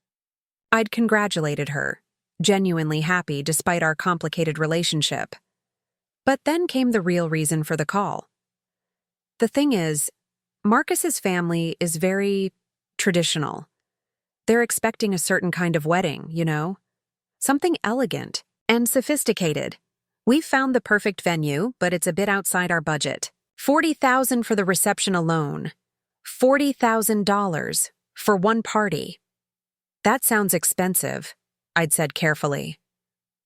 [SPEAKER 1] I'd congratulated her, genuinely happy despite our complicated relationship. But then came the real reason for the call. The thing is, Marcus's family is very traditional. They're expecting a certain kind of wedding, you know? Something elegant and sophisticated. We've found the perfect venue, but it's a bit outside our budget. $40,000 for the reception alone. $40,000 for one party. "That sounds expensive," I'd said carefully.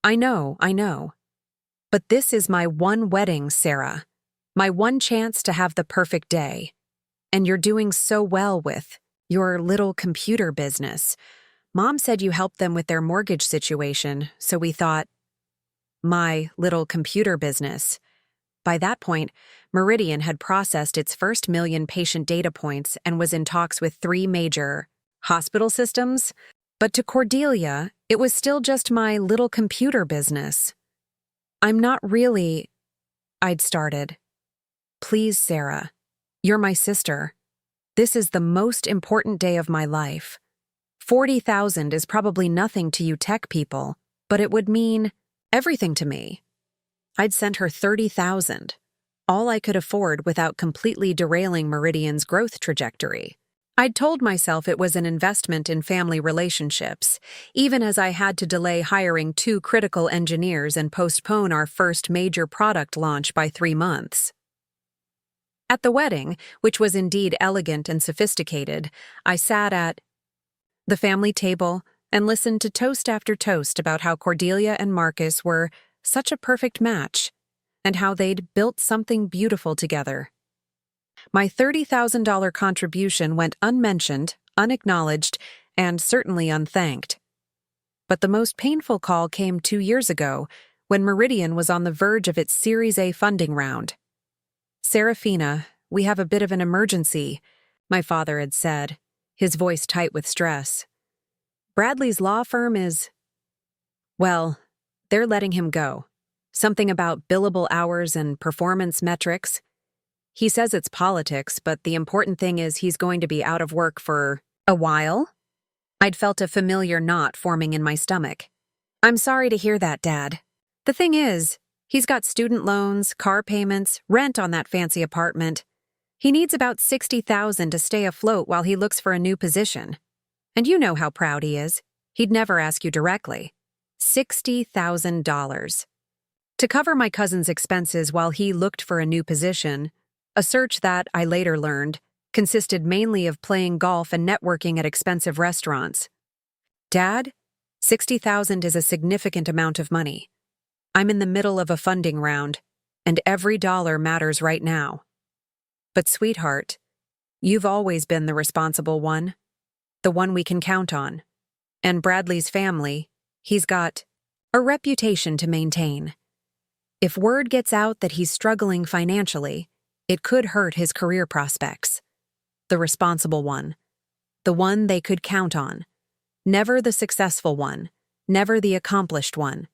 [SPEAKER 1] I know. But this is my one wedding, Sarah. My one chance to have the perfect day. And you're doing so well with your little computer business. Mom said you helped them with their mortgage situation, so we thought, my little computer business. By that point, Meridian had processed its first 1,000,000 patient data points and was in talks with 3 major hospital systems. But to Cordelia, it was still just my little computer business. I'm not really, I'd started. Please, Sarah, you're my sister. This is the most important day of my life. 40,000 is probably nothing to you tech people, but it would mean everything to me. I'd sent her 30,000, all I could afford without completely derailing Meridian's growth trajectory. I'd told myself it was an investment in family relationships, even as I had to delay hiring 2 critical engineers and postpone our first major product launch by 3 months. At the wedding, which was indeed elegant and sophisticated, I sat at the family table and listened to toast after toast about how Cordelia and Marcus were such a perfect match and how they'd built something beautiful together. My $30,000 contribution went unmentioned, unacknowledged, and certainly unthanked. But the most painful call came 2 years ago, when Meridian was on the verge of its Series A funding round. Seraphina, we have a bit of an emergency, my father had said, his voice tight with stress. Bradley's law firm is, well, they're letting him go. Something about billable hours and performance metrics. He says it's politics, but the important thing is he's going to be out of work for a while. I'd felt a familiar knot forming in my stomach. I'm sorry to hear that, Dad. The thing is, he's got student loans, car payments, rent on that fancy apartment. He needs about $60,000 to stay afloat while he looks for a new position. And you know how proud he is. He'd never ask you directly. $60,000. To cover my cousin's expenses while he looked for a new position, a search that, I later learned, consisted mainly of playing golf and networking at expensive restaurants. Dad, $60,000 is a significant amount of money. I'm in the middle of a funding round, and every dollar matters right now. But sweetheart, you've always been the responsible one, the one we can count on. And Bradley's family, he's got a reputation to maintain. If word gets out that he's struggling financially, it could hurt his career prospects. The responsible one. The one they could count on. Never the successful one. Never the accomplished one.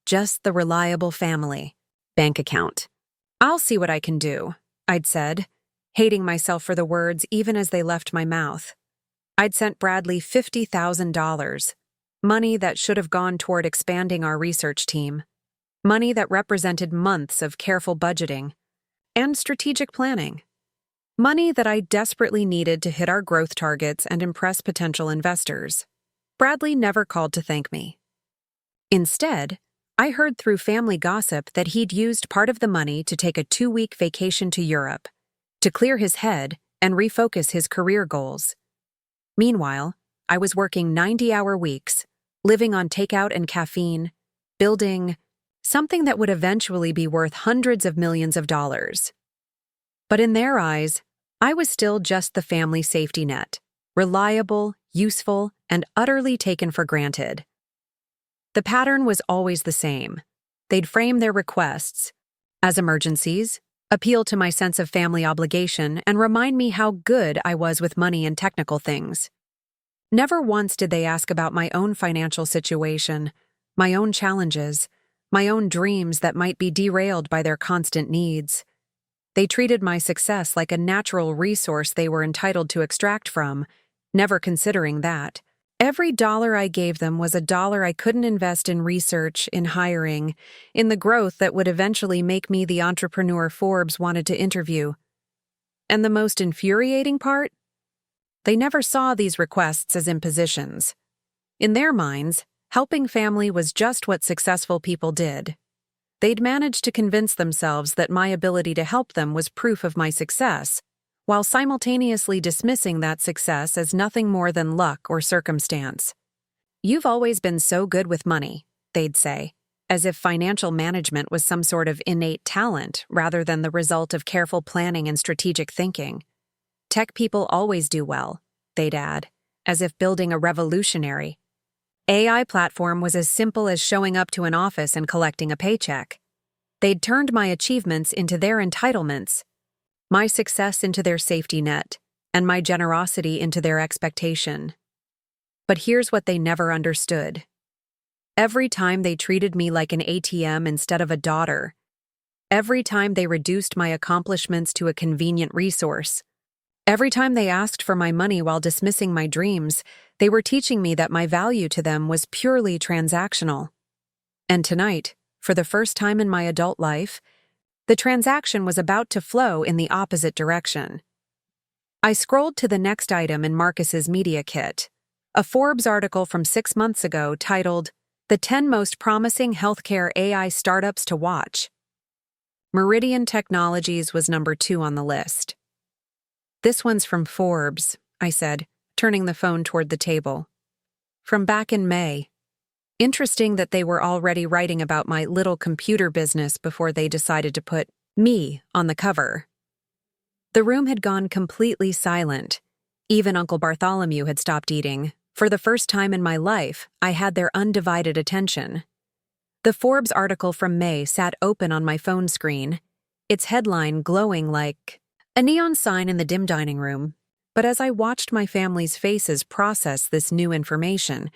[SPEAKER 1] Just the reliable family. Bank account. I'll see what I can do, I'd said, hating myself for the words even as they left my mouth. I'd sent Bradley $50,000. Money that should have gone toward expanding our research team. Money that represented months of careful budgeting and strategic planning. Money that I desperately needed to hit our growth targets and impress potential investors. Bradley never called to thank me. Instead, I heard through family gossip that he'd used part of the money to take a 2-week vacation to Europe, to clear his head and refocus his career goals. Meanwhile, I was working 90-hour weeks, living on takeout and caffeine, building something that would eventually be worth hundreds of millions of dollars. But in their eyes, I was still just the family safety net, reliable, useful, and utterly taken for granted. The pattern was always the same. They'd frame their requests as emergencies, appeal to my sense of family obligation, and remind me how good I was with money and technical things. Never once did they ask about my own financial situation, my own challenges, my own dreams that might be derailed by their constant needs. They treated my success like a natural resource they were entitled to extract from, never considering that. Every dollar I gave them was a dollar I couldn't invest in research, in hiring, in the growth that would eventually make me the entrepreneur Forbes wanted to interview. And the most infuriating part? They never saw these requests as impositions. In their minds, helping family was just what successful people did. They'd managed to convince themselves that my ability to help them was proof of my success, while simultaneously dismissing that success as nothing more than luck or circumstance. You've always been so good with money, they'd say. as if financial management was some sort of innate talent rather than the result of careful planning and strategic thinking. Tech people always do well, they'd add, as if building a revolutionary AI platform was as simple as showing up to an office and collecting a paycheck. They'd turned my achievements into their entitlements, my success into their safety net, and my generosity into their expectation. But here's what they never understood. Every time they treated me like an ATM instead of a daughter, every time they reduced my accomplishments to a convenient resource, every time they asked for my money while dismissing my dreams, they were teaching me that my value to them was purely transactional. And tonight, for the first time in my adult life, the transaction was about to flow in the opposite direction. I scrolled to the next item in Marcus's media kit, a Forbes article from 6 months ago titled, "The 10 Most Promising Healthcare AI Startups to Watch." Meridian Technologies was number 2 on the list. "This one's from Forbes," I said, turning the phone toward the table. "From back in May. Interesting that they were already writing about my little computer business before they decided to put me on the cover." The room had gone completely silent. Even Uncle Bartholomew had stopped eating. For the first time in my life, I had their undivided attention. The Forbes article from May sat open on my phone screen, its headline glowing like a neon sign in the dim dining room. But as I watched my family's faces process this new information,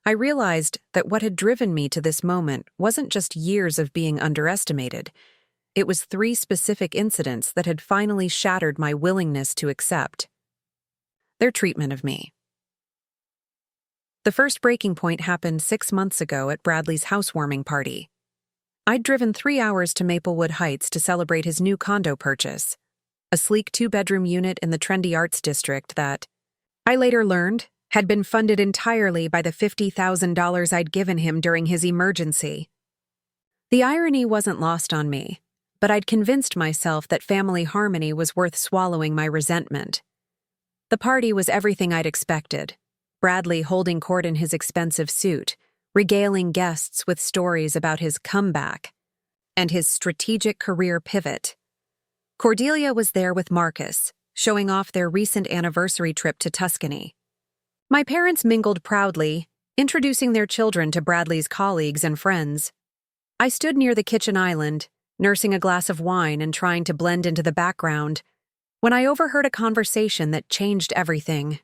[SPEAKER 1] I realized that what had driven me to this moment wasn't just years of being underestimated. It was 3 specific incidents that had finally shattered my willingness to accept their treatment of me. The first breaking point happened 6 months ago at Bradley's housewarming party. I'd driven 3 hours to Maplewood Heights to celebrate his new condo purchase, a sleek 2-bedroom unit in the trendy arts district that, I later learned, had been funded entirely by the $50,000 I'd given him during his emergency. The irony wasn't lost on me, but I'd convinced myself that family harmony was worth swallowing my resentment. The party was everything I'd expected. Bradley holding court in his expensive suit, regaling guests with stories about his comeback and his strategic career pivot. Cordelia was there with Marcus, showing off their recent anniversary trip to Tuscany. My parents mingled proudly, introducing their children to Bradley's colleagues and friends. I stood near the kitchen island, nursing a glass of wine and trying to blend into the background, when I overheard a conversation that changed everything.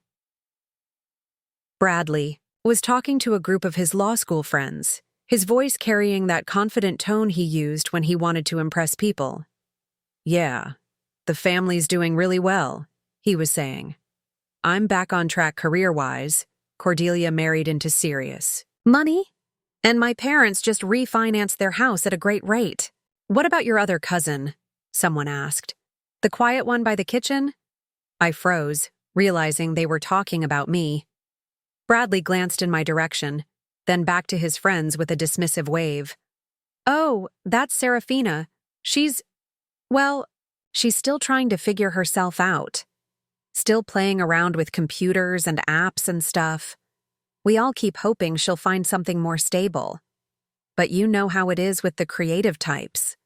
[SPEAKER 1] Bradley was talking to a group of his law school friends, his voice carrying that confident tone he used when he wanted to impress people. "Yeah, the family's doing really well," he was saying. "I'm back on track career-wise. Cordelia married into serious money, and my parents just refinanced their house at a great rate." "What about your other cousin?" someone asked. "The quiet one by the kitchen?" I froze, realizing they were talking about me. Bradley glanced in my direction, then back to his friends with a dismissive wave. "Oh, that's Seraphina. She's still trying to figure herself out. Still playing around with computers and apps and stuff. We all keep hoping she'll find something more stable. But you know how it is with the creative types."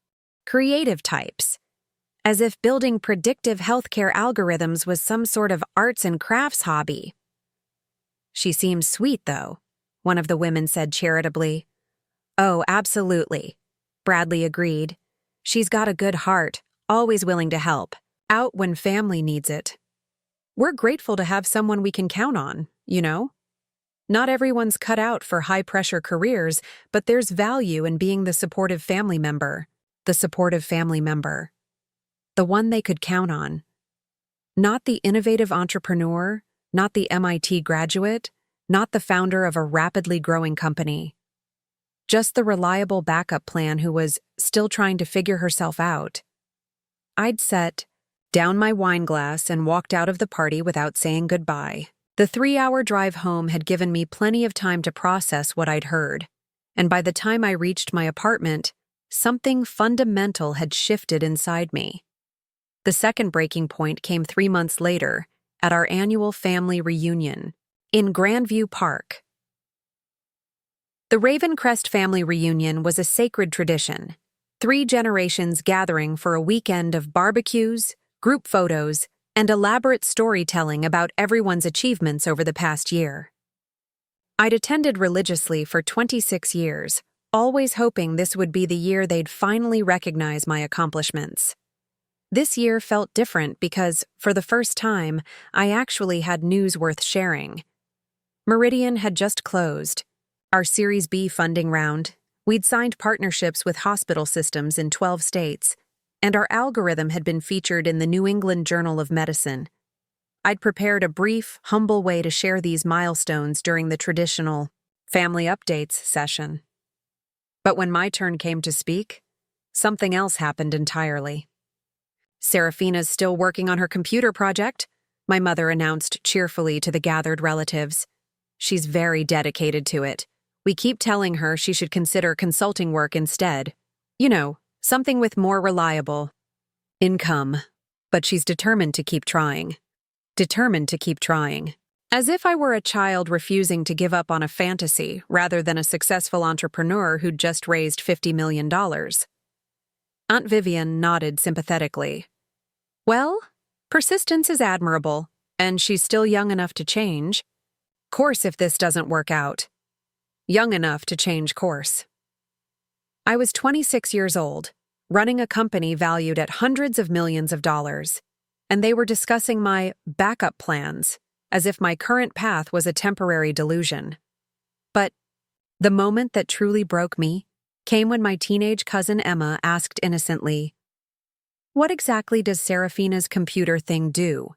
[SPEAKER 1] Creative types. As if building predictive healthcare algorithms was some sort of arts and crafts hobby. "She seems sweet, though," one of the women said charitably. "Oh, absolutely," Bradley agreed. "She's got a good heart, always willing to help, out when family needs it. We're grateful to have someone we can count on, you know? Not everyone's cut out for high-pressure careers, but there's value in being the supportive family member. The supportive family member. The one they could count on. Not the innovative entrepreneur, not the MIT graduate, not the founder of a rapidly growing company. Just the reliable backup plan who was still trying to figure herself out." I'd set down my wine glass and walked out of the party without saying goodbye. The 3-hour drive home had given me plenty of time to process what I'd heard, and by the time I reached my apartment, something fundamental had shifted inside me. The second breaking point came 3 months later, at our annual family reunion, in Grandview Park. The Ravencrest family reunion was a sacred tradition, 3 generations gathering for a weekend of barbecues, group photos, and elaborate storytelling about everyone's achievements over the past year. I'd attended religiously for 26 years, always hoping this would be the year they'd finally recognize my accomplishments. This year felt different because, for the first time, I actually had news worth sharing. Meridian had just closed. Our Series B funding round, we'd signed partnerships with hospital systems in 12 states, and our algorithm had been featured in the New England Journal of Medicine. I'd prepared a brief, humble way to share these milestones during the traditional family updates session. But when my turn came to speak, something else happened entirely. "Seraphina's still working on her computer project," my mother announced cheerfully to the gathered relatives. "She's very dedicated to it. We keep telling her she should consider consulting work instead. You know, something with more reliable income. But she's determined to keep trying. Determined to keep trying." As if I were a child refusing to give up on a fantasy rather than a successful entrepreneur who'd just raised $50 million. Aunt Vivian nodded sympathetically. "Well, persistence is admirable, and she's still young enough to change. Course if this doesn't work out. Young enough to change course." I was 26 years old, running a company valued at hundreds of millions of dollars, and they were discussing my backup plans as if my current path was a temporary delusion. But the moment that truly broke me came when my teenage cousin Emma asked innocently, "What exactly does Seraphina's computer thing do?"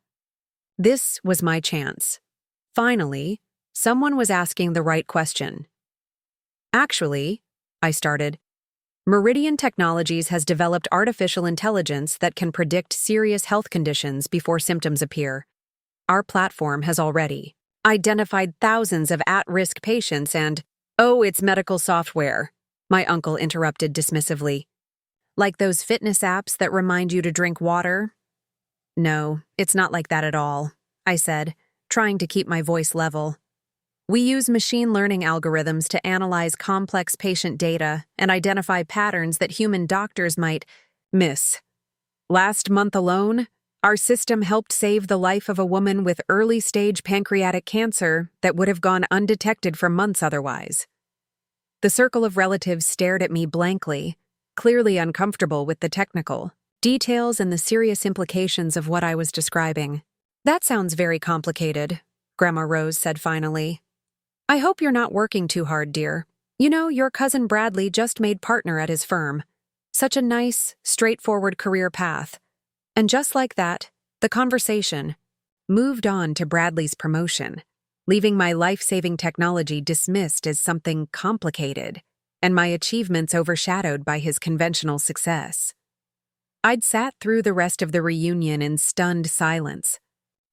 [SPEAKER 1] This was my chance. Finally, someone was asking the right question. "Actually," I started, "Meridian Technologies has developed artificial intelligence that can predict serious health conditions before symptoms appear. Our platform has already identified thousands of at-risk patients and—" "Oh, it's medical software," my uncle interrupted dismissively. "Like those fitness apps that remind you to drink water?" "No, it's not like that at all," I said, trying to keep my voice level. "We use machine learning algorithms to analyze complex patient data and identify patterns that human doctors might miss. Last month alone, our system helped save the life of a woman with early-stage pancreatic cancer that would have gone undetected for months otherwise." The circle of relatives stared at me blankly, clearly uncomfortable with the technical details and the serious implications of what I was describing. "That sounds very complicated," Grandma Rose said finally. "I hope you're not working too hard, dear. You know, your cousin Bradley just made partner at his firm. Such a nice, straightforward career path." And just like that, the conversation moved on to Bradley's promotion, leaving my life-saving technology dismissed as something complicated, and my achievements overshadowed by his conventional success. I'd sat through the rest of the reunion in stunned silence,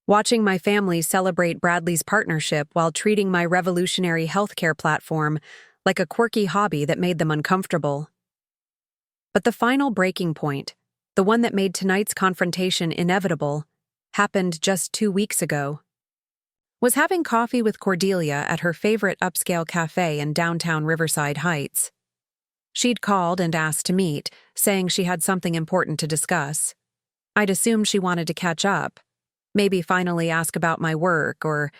[SPEAKER 1] watching my family celebrate Bradley's partnership while treating my revolutionary healthcare platform like a quirky hobby that made them uncomfortable. But the final breaking point, the one that made tonight's confrontation inevitable, happened just 2 weeks ago. Was having coffee with Cordelia at her favorite upscale cafe in downtown Riverside Heights. She'd called and asked to meet, saying she had something important to discuss. I'd assumed she wanted to catch up, maybe finally ask about my work or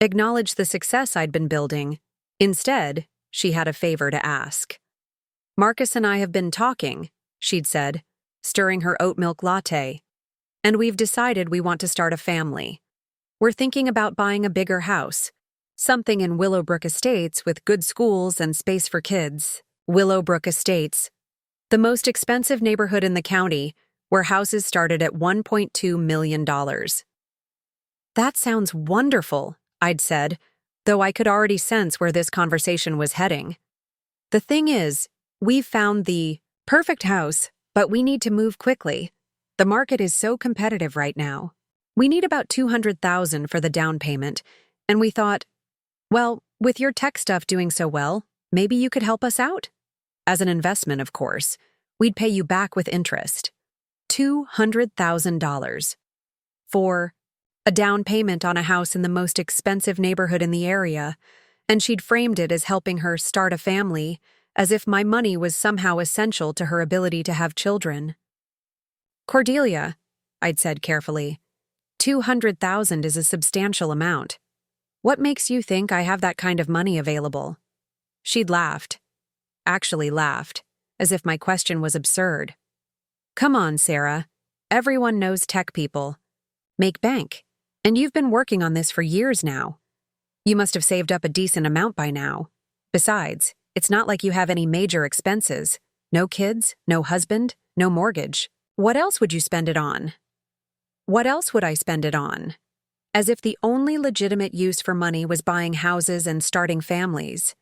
[SPEAKER 1] acknowledge the success I'd been building. Instead, she had a favor to ask. "Marcus and I have been talking," she'd said, stirring her oat milk latte, "and we've decided we want to start a family. We're thinking about buying a bigger house, something in Willowbrook Estates with good schools and space for kids." Willowbrook Estates, the most expensive neighborhood in the county, where houses started at $1.2 million. "That sounds wonderful," I'd said, though I could already sense where this conversation was heading. "The thing is, we've found the perfect house, but we need to move quickly. The market is so competitive right now. We need about $200,000 for the down payment, and we thought, well, with your tech stuff doing so well, maybe you could help us out? As an investment, of course. We'd pay you back with interest. $200,000 for a down payment on a house in the most expensive neighborhood in the area, And she'd framed it as helping her start a family, as if my money was somehow essential to her ability to have children. "Cordelia," I'd said carefully, "200,000 is a substantial amount. What makes you think I have that kind of money available?" She'd laughed. Actually laughed, as if my question was absurd. "Come on, Sarah. Everyone knows tech people make bank, and you've been working on this for years now. You must have saved up a decent amount by now. Besides, it's not like you have any major expenses. No kids, no husband, no mortgage. What else would you spend it on?" What else would I spend it on? As if the only legitimate use for money was buying houses and starting families.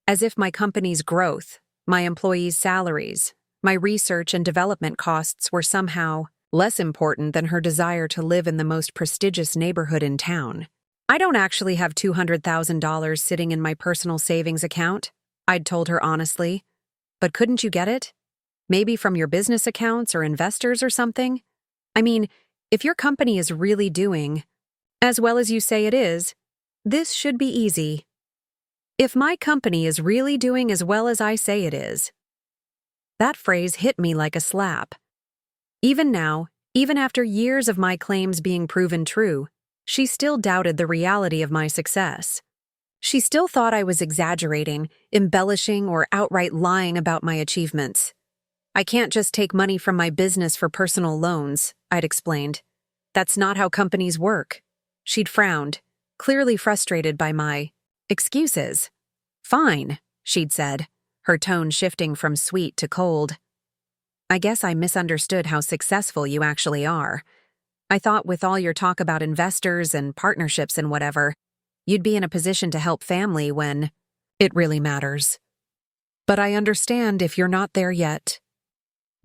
[SPEAKER 1] As if my company's growth, my employees' salaries, my research and development costs were somehow less important than her desire to live in the most prestigious neighborhood in town. "I don't actually have $200,000 sitting in my personal savings account," I'd told her honestly. "But couldn't you get it? Maybe from your business accounts or investors or something? I mean, if your company is really doing as well as you say it is, this should be easy. If my company is really doing as well as I say it is." That phrase hit me like a slap. Even now, even after years of my claims being proven true, she still doubted the reality of my success. She still thought I was exaggerating, embellishing, or outright lying about my achievements. "I can't just take money from my business for personal loans," I'd explained. "That's not how companies work." She'd frowned, clearly frustrated by my excuses. "Fine," she'd said, her tone shifting from sweet to cold. "I guess I misunderstood how successful you actually are. I thought with all your talk about investors and partnerships and whatever, you'd be in a position to help family when it really matters. But I understand if you're not there yet."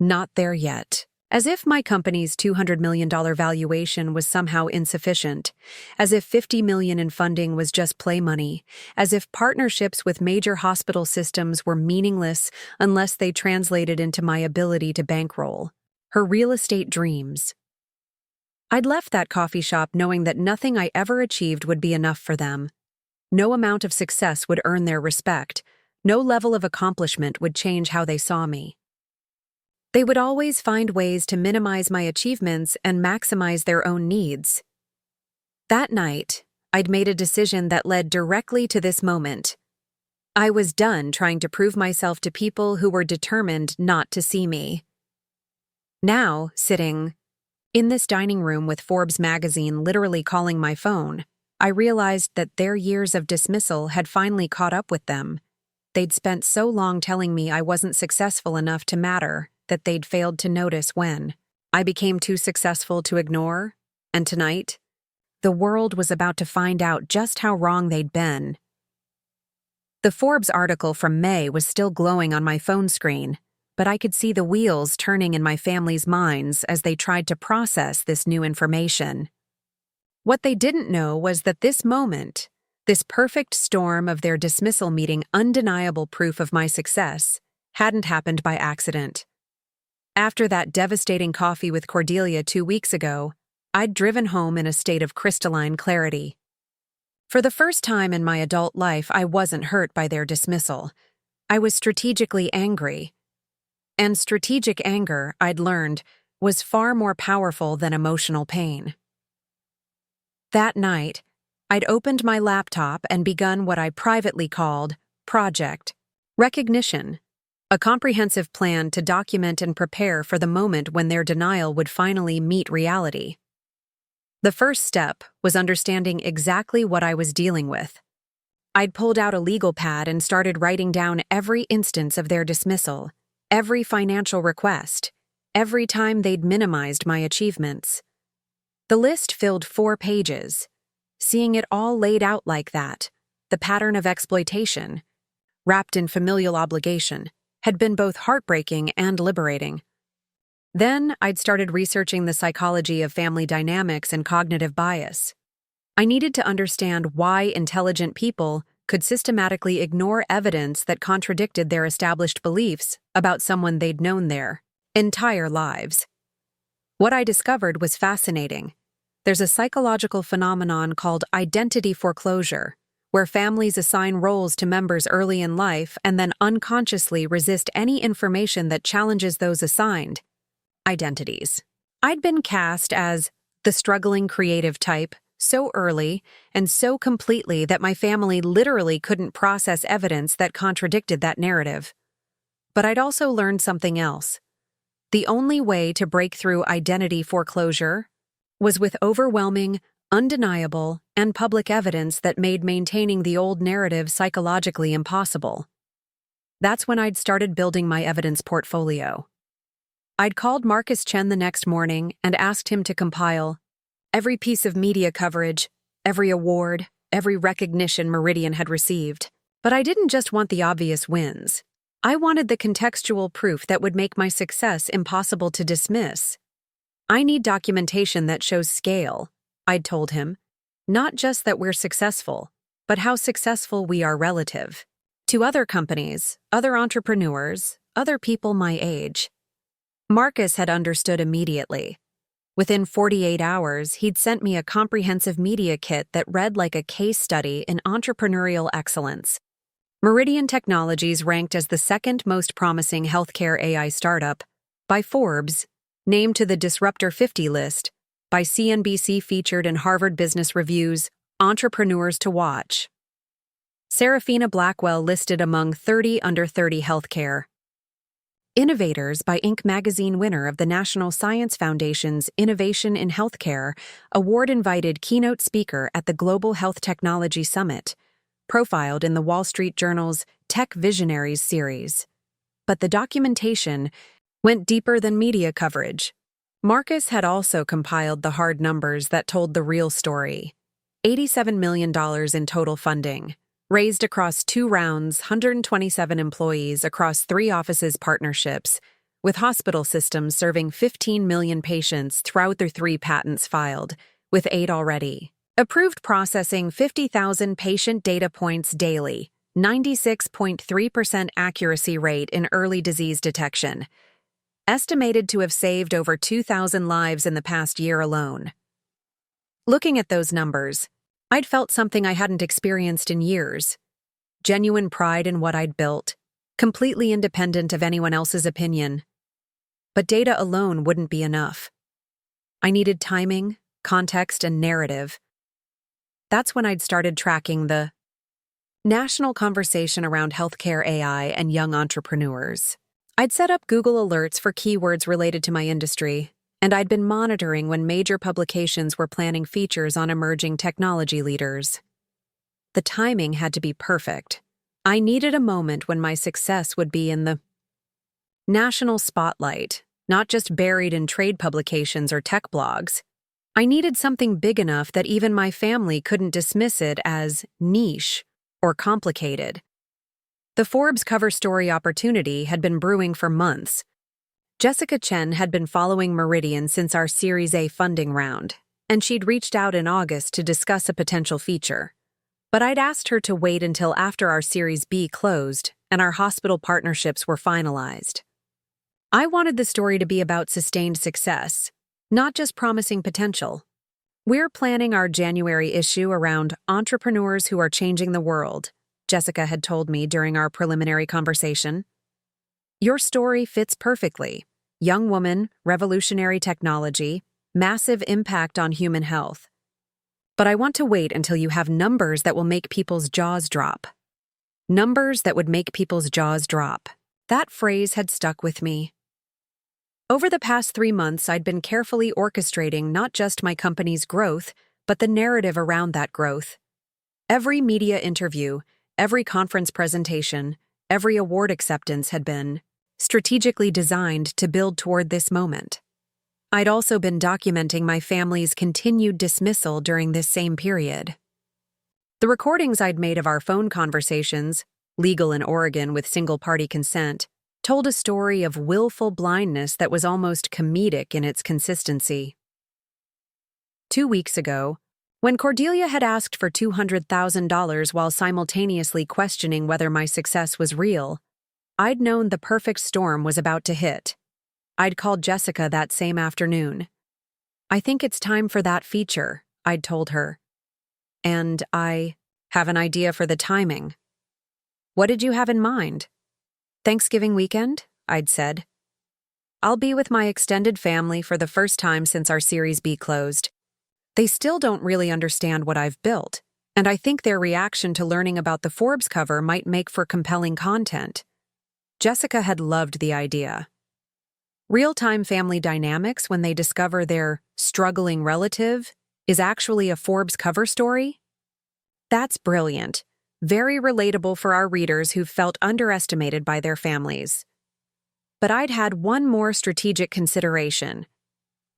[SPEAKER 1] Not there yet. As if my company's $200 million valuation was somehow insufficient, as if $50 million in funding was just play money, as if partnerships with major hospital systems were meaningless unless they translated into my ability to bankroll her real estate dreams. I'd left that coffee shop knowing that nothing I ever achieved would be enough for them. No amount of success would earn their respect. No level of accomplishment would change how they saw me. They would always find ways to minimize my achievements and maximize their own needs. That night, I'd made a decision that led directly to this moment. I was done trying to prove myself to people who were determined not to see me. Now, sitting in this dining room with Forbes Magazine literally calling my phone, I realized that their years of dismissal had finally caught up with them. They'd spent so long telling me I wasn't successful enough to matter that they'd failed to notice when I became too successful to ignore, and tonight, the world was about to find out just how wrong they'd been. The Forbes article from May was still glowing on my phone screen, but I could see the wheels turning in my family's minds as they tried to process this new information. What they didn't know was that this moment, this perfect storm of their dismissal meeting undeniable proof of my success, hadn't happened by accident. After that devastating coffee with Cordelia 2 weeks ago, I'd driven home in a state of crystalline clarity. For the first time in my adult life, I wasn't hurt by their dismissal. I was strategically angry. And strategic anger, I'd learned, was far more powerful than emotional pain. That night, I'd opened my laptop and begun what I privately called Project Recognition. A comprehensive plan to document and prepare for the moment when their denial would finally meet reality. The first step was understanding exactly what I was dealing with. I'd pulled out a legal pad and started writing down every instance of their dismissal, every financial request, every time they'd minimized my achievements. The list filled 4 pages. Seeing it all laid out like that, the pattern of exploitation, wrapped in familial obligation, had been both heartbreaking and liberating. Then I'd started researching the psychology of family dynamics and cognitive bias. I needed to understand why intelligent people could systematically ignore evidence that contradicted their established beliefs about someone they'd known their entire lives. What I discovered was fascinating. There's a psychological phenomenon called identity foreclosure, where families assign roles to members early in life and then unconsciously resist any information that challenges those assigned identities. I'd been cast as the struggling creative type so early and so completely that my family literally couldn't process evidence that contradicted that narrative. But I'd also learned something else. The only way to break through identity foreclosure was with overwhelming, undeniable, and public evidence that made maintaining the old narrative psychologically impossible. That's when I'd started building my evidence portfolio. I'd called Marcus Chen the next morning and asked him to compile every piece of media coverage, every award, every recognition Meridian had received. But I didn't just want the obvious wins. I wanted the contextual proof that would make my success impossible to dismiss. I need documentation that shows scale, I'd told him. Not just that we're successful, but how successful we are relative to other companies, other entrepreneurs, other people my age. Marcus had understood immediately. Within 48 hours, he'd sent me a comprehensive media kit that read like a case study in entrepreneurial excellence. Meridian Technologies ranked as the second most promising healthcare AI startup by Forbes, named to the Disruptor 50 list, by CNBC featured in Harvard Business Review's Entrepreneurs to Watch. Seraphina Blackwell listed among 30 under 30 healthcare innovators by Inc. magazine winner of the National Science Foundation's Innovation in Healthcare award-invited keynote speaker at the Global Health Technology Summit, profiled in the Wall Street Journal's Tech Visionaries series. But the documentation went deeper than media coverage. Marcus had also compiled the hard numbers that told the real story. $87 million in total funding, raised across 2 rounds, 127 employees across 3 offices partnerships, with hospital systems serving 15 million patients throughout their 3 patents filed, with 8 already approved, processing 50,000 patient data points daily, 96.3% accuracy rate in early disease detection, estimated to have saved over 2,000 lives in the past year alone. Looking at those numbers, I'd felt something I hadn't experienced in years. Genuine pride in what I'd built, completely independent of anyone else's opinion. But data alone wouldn't be enough. I needed timing, context, and narrative. That's when I'd started tracking the national conversation around healthcare AI and young entrepreneurs. I'd set up Google alerts for keywords related to my industry, and I'd been monitoring when major publications were planning features on emerging technology leaders. The timing had to be perfect. I needed a moment when my success would be in the national spotlight, not just buried in trade publications or tech blogs. I needed something big enough that even my family couldn't dismiss it as niche or complicated. The Forbes cover story opportunity had been brewing for months. Jessica Chen had been following Meridian since our Series A funding round, and she'd reached out in August to discuss a potential feature. But I'd asked her to wait until after our Series B closed and our hospital partnerships were finalized. I wanted the story to be about sustained success, not just promising potential. We're planning our January issue around entrepreneurs who are changing the world, Jessica had told me during our preliminary conversation. Your story fits perfectly. Young woman, revolutionary technology, massive impact on human health. But I want to wait until you have numbers that will make people's jaws drop. Numbers that would make people's jaws drop. That phrase had stuck with me. Over the past 3 months, I'd been carefully orchestrating not just my company's growth, but the narrative around that growth. Every media interview, every conference presentation, every award acceptance had been strategically designed to build toward this moment. I'd also been documenting my family's continued dismissal during this same period. The recordings I'd made of our phone conversations, legal in Oregon with single-party consent, told a story of willful blindness that was almost comedic in its consistency. 2 weeks ago, when Cordelia had asked for $200,000 while simultaneously questioning whether my success was real, I'd known the perfect storm was about to hit. I'd called Jessica that same afternoon. I think it's time for that feature, I'd told her. And I Have an idea for the timing. What did you have in mind? Thanksgiving weekend, I'd said. I'll be with my extended family for the first time since our Series B closed. They still don't really understand what I've built, and I think their reaction to learning about the Forbes cover might make for compelling content. Jessica had loved the idea. Real-time family dynamics when they discover their struggling relative is actually a Forbes cover story? That's brilliant. Very relatable for our readers who felt underestimated by their families. But I'd had one more strategic consideration.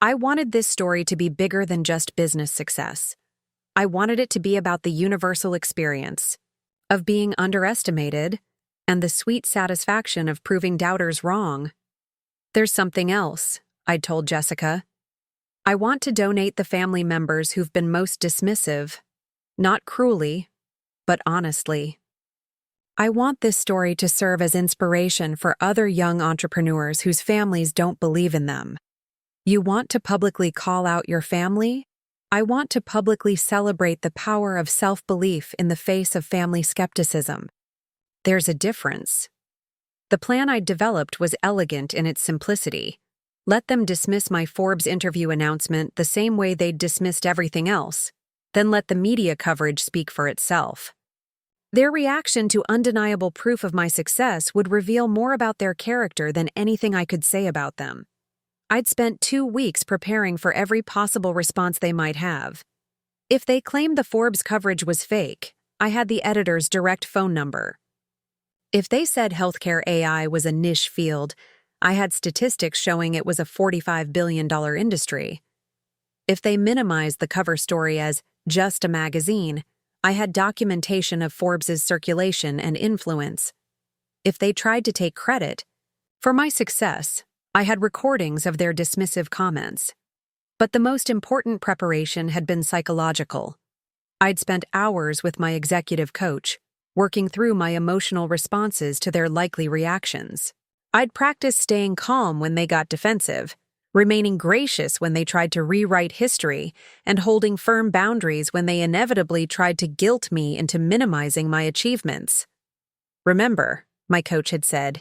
[SPEAKER 1] I wanted this story to be bigger than just business success. I wanted it to be about the universal experience of being underestimated and the sweet satisfaction of proving doubters wrong. There's something else, I'd told Jessica. I want to donate the family members who've been most dismissive, not cruelly, but honestly. I want this story to serve as inspiration for other young entrepreneurs whose families don't believe in them. You want to publicly call out your family? I want to publicly celebrate the power of self-belief in the face of family skepticism. There's a difference. The plan I'd developed was elegant in its simplicity. Let them dismiss my Forbes interview announcement the same way they'd dismissed everything else, then let the media coverage speak for itself. Their reaction to undeniable proof of my success would reveal more about their character than anything I could say about them. I'd spent 2 weeks preparing for every possible response they might have. If they claimed the Forbes coverage was fake, I had the editor's direct phone number. If they said healthcare AI was a niche field, I had statistics showing it was a $45 billion industry. If they minimized the cover story as just a magazine, I had documentation of Forbes's circulation and influence. If they tried to take credit for my success, I had recordings of their dismissive comments. But the most important preparation had been psychological. I'd spent hours with my executive coach, working through my emotional responses to their likely reactions. I'd practiced staying calm when they got defensive, remaining gracious when they tried to rewrite history, and holding firm boundaries when they inevitably tried to guilt me into minimizing my achievements. Remember, my coach had said,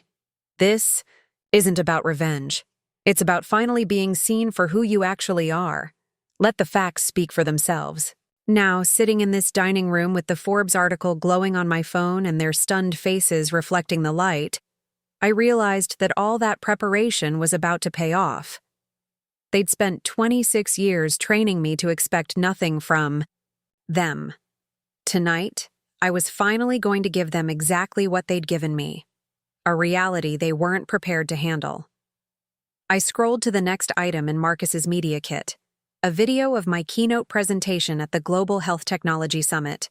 [SPEAKER 1] this isn't about revenge. It's about finally being seen for who you actually are. Let the facts speak for themselves. Now, sitting in this dining room with the Forbes article glowing on my phone and their stunned faces reflecting the light, I realized that all that preparation was about to pay off. They'd spent 26 years training me to expect nothing from them. Tonight, I was finally going to give them exactly what they'd given me, a reality they weren't prepared to handle. I scrolled to the next item in Marcus's media kit, a video of my keynote presentation at the Global Health Technology Summit,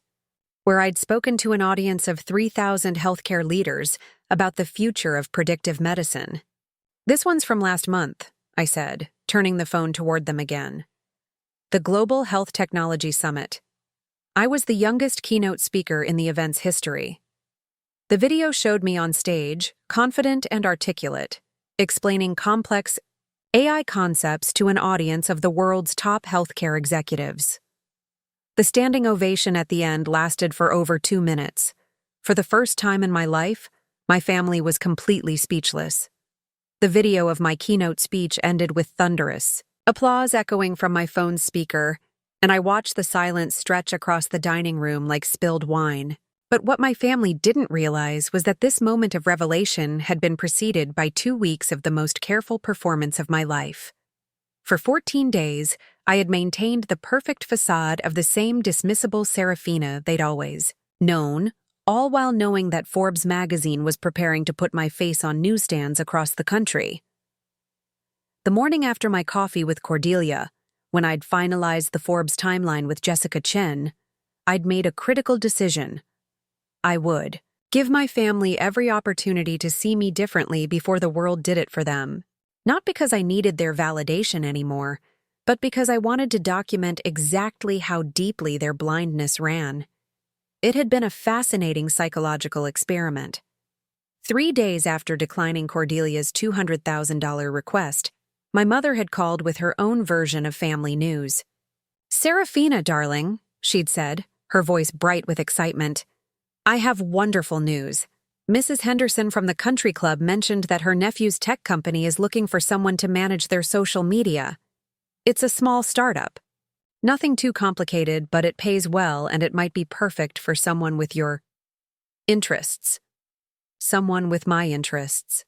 [SPEAKER 1] where I'd spoken to an audience of 3,000 healthcare leaders about the future of predictive medicine. This one's from last month, I said, turning the phone toward them again. The Global Health Technology Summit. I was the youngest keynote speaker in the event's history. The video showed me on stage, confident and articulate, explaining complex AI concepts to an audience of the world's top healthcare executives. The standing ovation at the end lasted for over 2 minutes. For the first time in my life, my family was completely speechless. The video of my keynote speech ended with thunderous applause echoing from my phone's speaker, and I watched the silence stretch across the dining room like spilled wine. But what my family didn't realize was that this moment of revelation had been preceded by 2 weeks of the most careful performance of my life. For 14 days, I had maintained the perfect facade of the same dismissible Seraphina they'd always known, all while knowing that Forbes Magazine was preparing to put my face on newsstands across the country. The morning after my coffee with Cordelia, when I'd finalized the Forbes timeline with Jessica Chen, I'd made a critical decision. I would give my family every opportunity to see me differently before the world did it for them. Not because I needed their validation anymore, but because I wanted to document exactly how deeply their blindness ran. It had been a fascinating psychological experiment. 3 days after declining Cordelia's $200,000 request, my mother had called with her own version of family news. "Seraphina, darling," she'd said, her voice bright with excitement. "I have wonderful news. Mrs. Henderson from the country club mentioned that her nephew's tech company is looking for someone to manage their social media. It's a small startup. Nothing too complicated, but it pays well and it might be perfect for someone with your interests." Someone with my interests.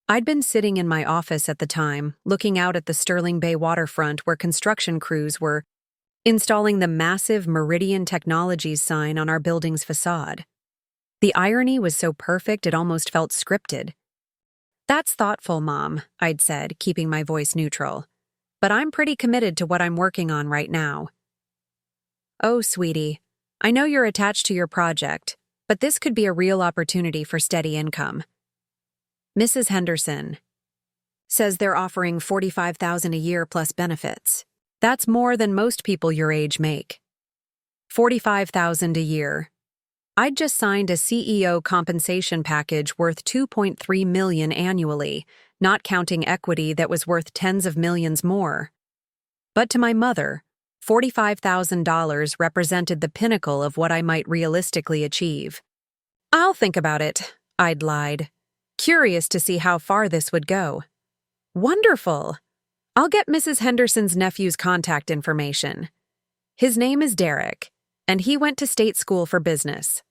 [SPEAKER 1] I'd been sitting in my office at the time, looking out at the Sterling Bay waterfront where construction crews were installing the massive Meridian Technologies sign on our building's facade. The irony was so perfect it almost felt scripted. "That's thoughtful, Mom," I'd said, keeping my voice neutral. "But I'm pretty committed to what I'm working on right now." "Oh, sweetie, I know you're attached to your project, but this could be a real opportunity for steady income. Mrs. Henderson says they're offering $45,000 a year plus benefits. That's more than most people your age make. $45,000 a year. I'd just signed a CEO compensation package worth $2.3 million annually, not counting equity that was worth tens of millions more. But to my mother, $45,000 represented the pinnacle of what I might realistically achieve. "I'll think about it," I'd lied, curious to see how far this would go. "Wonderful. I'll get Mrs. Henderson's nephew's contact information. His name is Derek, and he went to state school for business.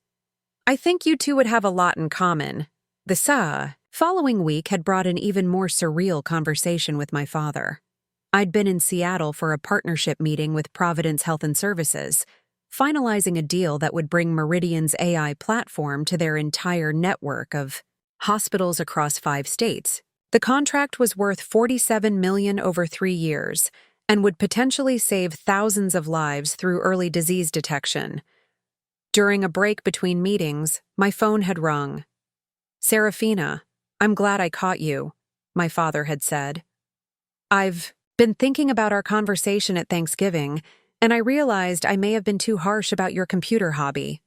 [SPEAKER 1] I think you two would have a lot in common." The following week had brought an even more surreal conversation with my father. I'd been in Seattle for a partnership meeting with Providence Health and Services, finalizing a deal that would bring Meridian's AI platform to their entire network of hospitals across 5 states. The contract was worth $47 million over 3 years and would potentially save thousands of lives through early disease detection. During a break between meetings, my phone had rung. "Seraphina, I'm glad I caught you," my father had said. "I've been thinking about our conversation at Thanksgiving, and I realized I may have been too harsh about your computer hobby."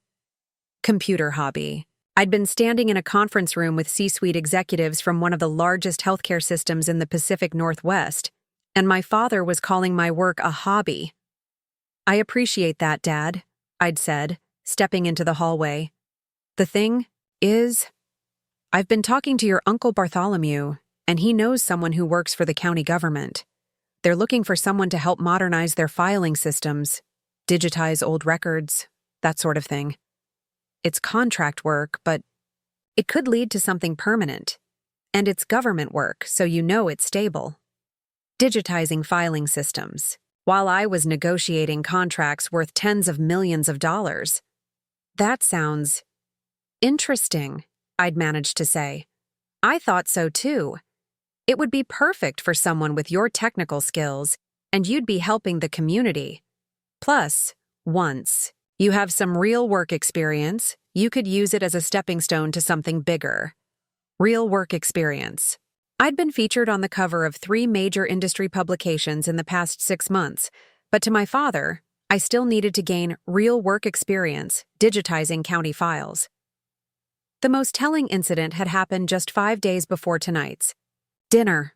[SPEAKER 1] Computer hobby. I'd been standing in a conference room with C-suite executives from one of the largest healthcare systems in the Pacific Northwest, and my father was calling my work a hobby. "I appreciate that, Dad," I'd said, stepping into the hallway. "The thing is, I've been talking to your Uncle Bartholomew, and he knows someone who works for the county government. They're looking for someone to help modernize their filing systems, digitize old records, that sort of thing. It's contract work, but it could lead to something permanent. And it's government work, so you know it's stable. Digitizing filing systems, while I was negotiating contracts worth tens of millions of dollars. That sounds interesting," I'd managed to say. "I thought so too. It would be perfect for someone with your technical skills, and you'd be helping the community. Plus, once you have some real work experience, you could use it as a stepping stone to something bigger." Real work experience. I'd been featured on the cover of 3 major industry publications in the past 6 months, but to my father, I still needed to gain real work experience digitizing county files. The most telling incident had happened just 5 days before tonight's dinner.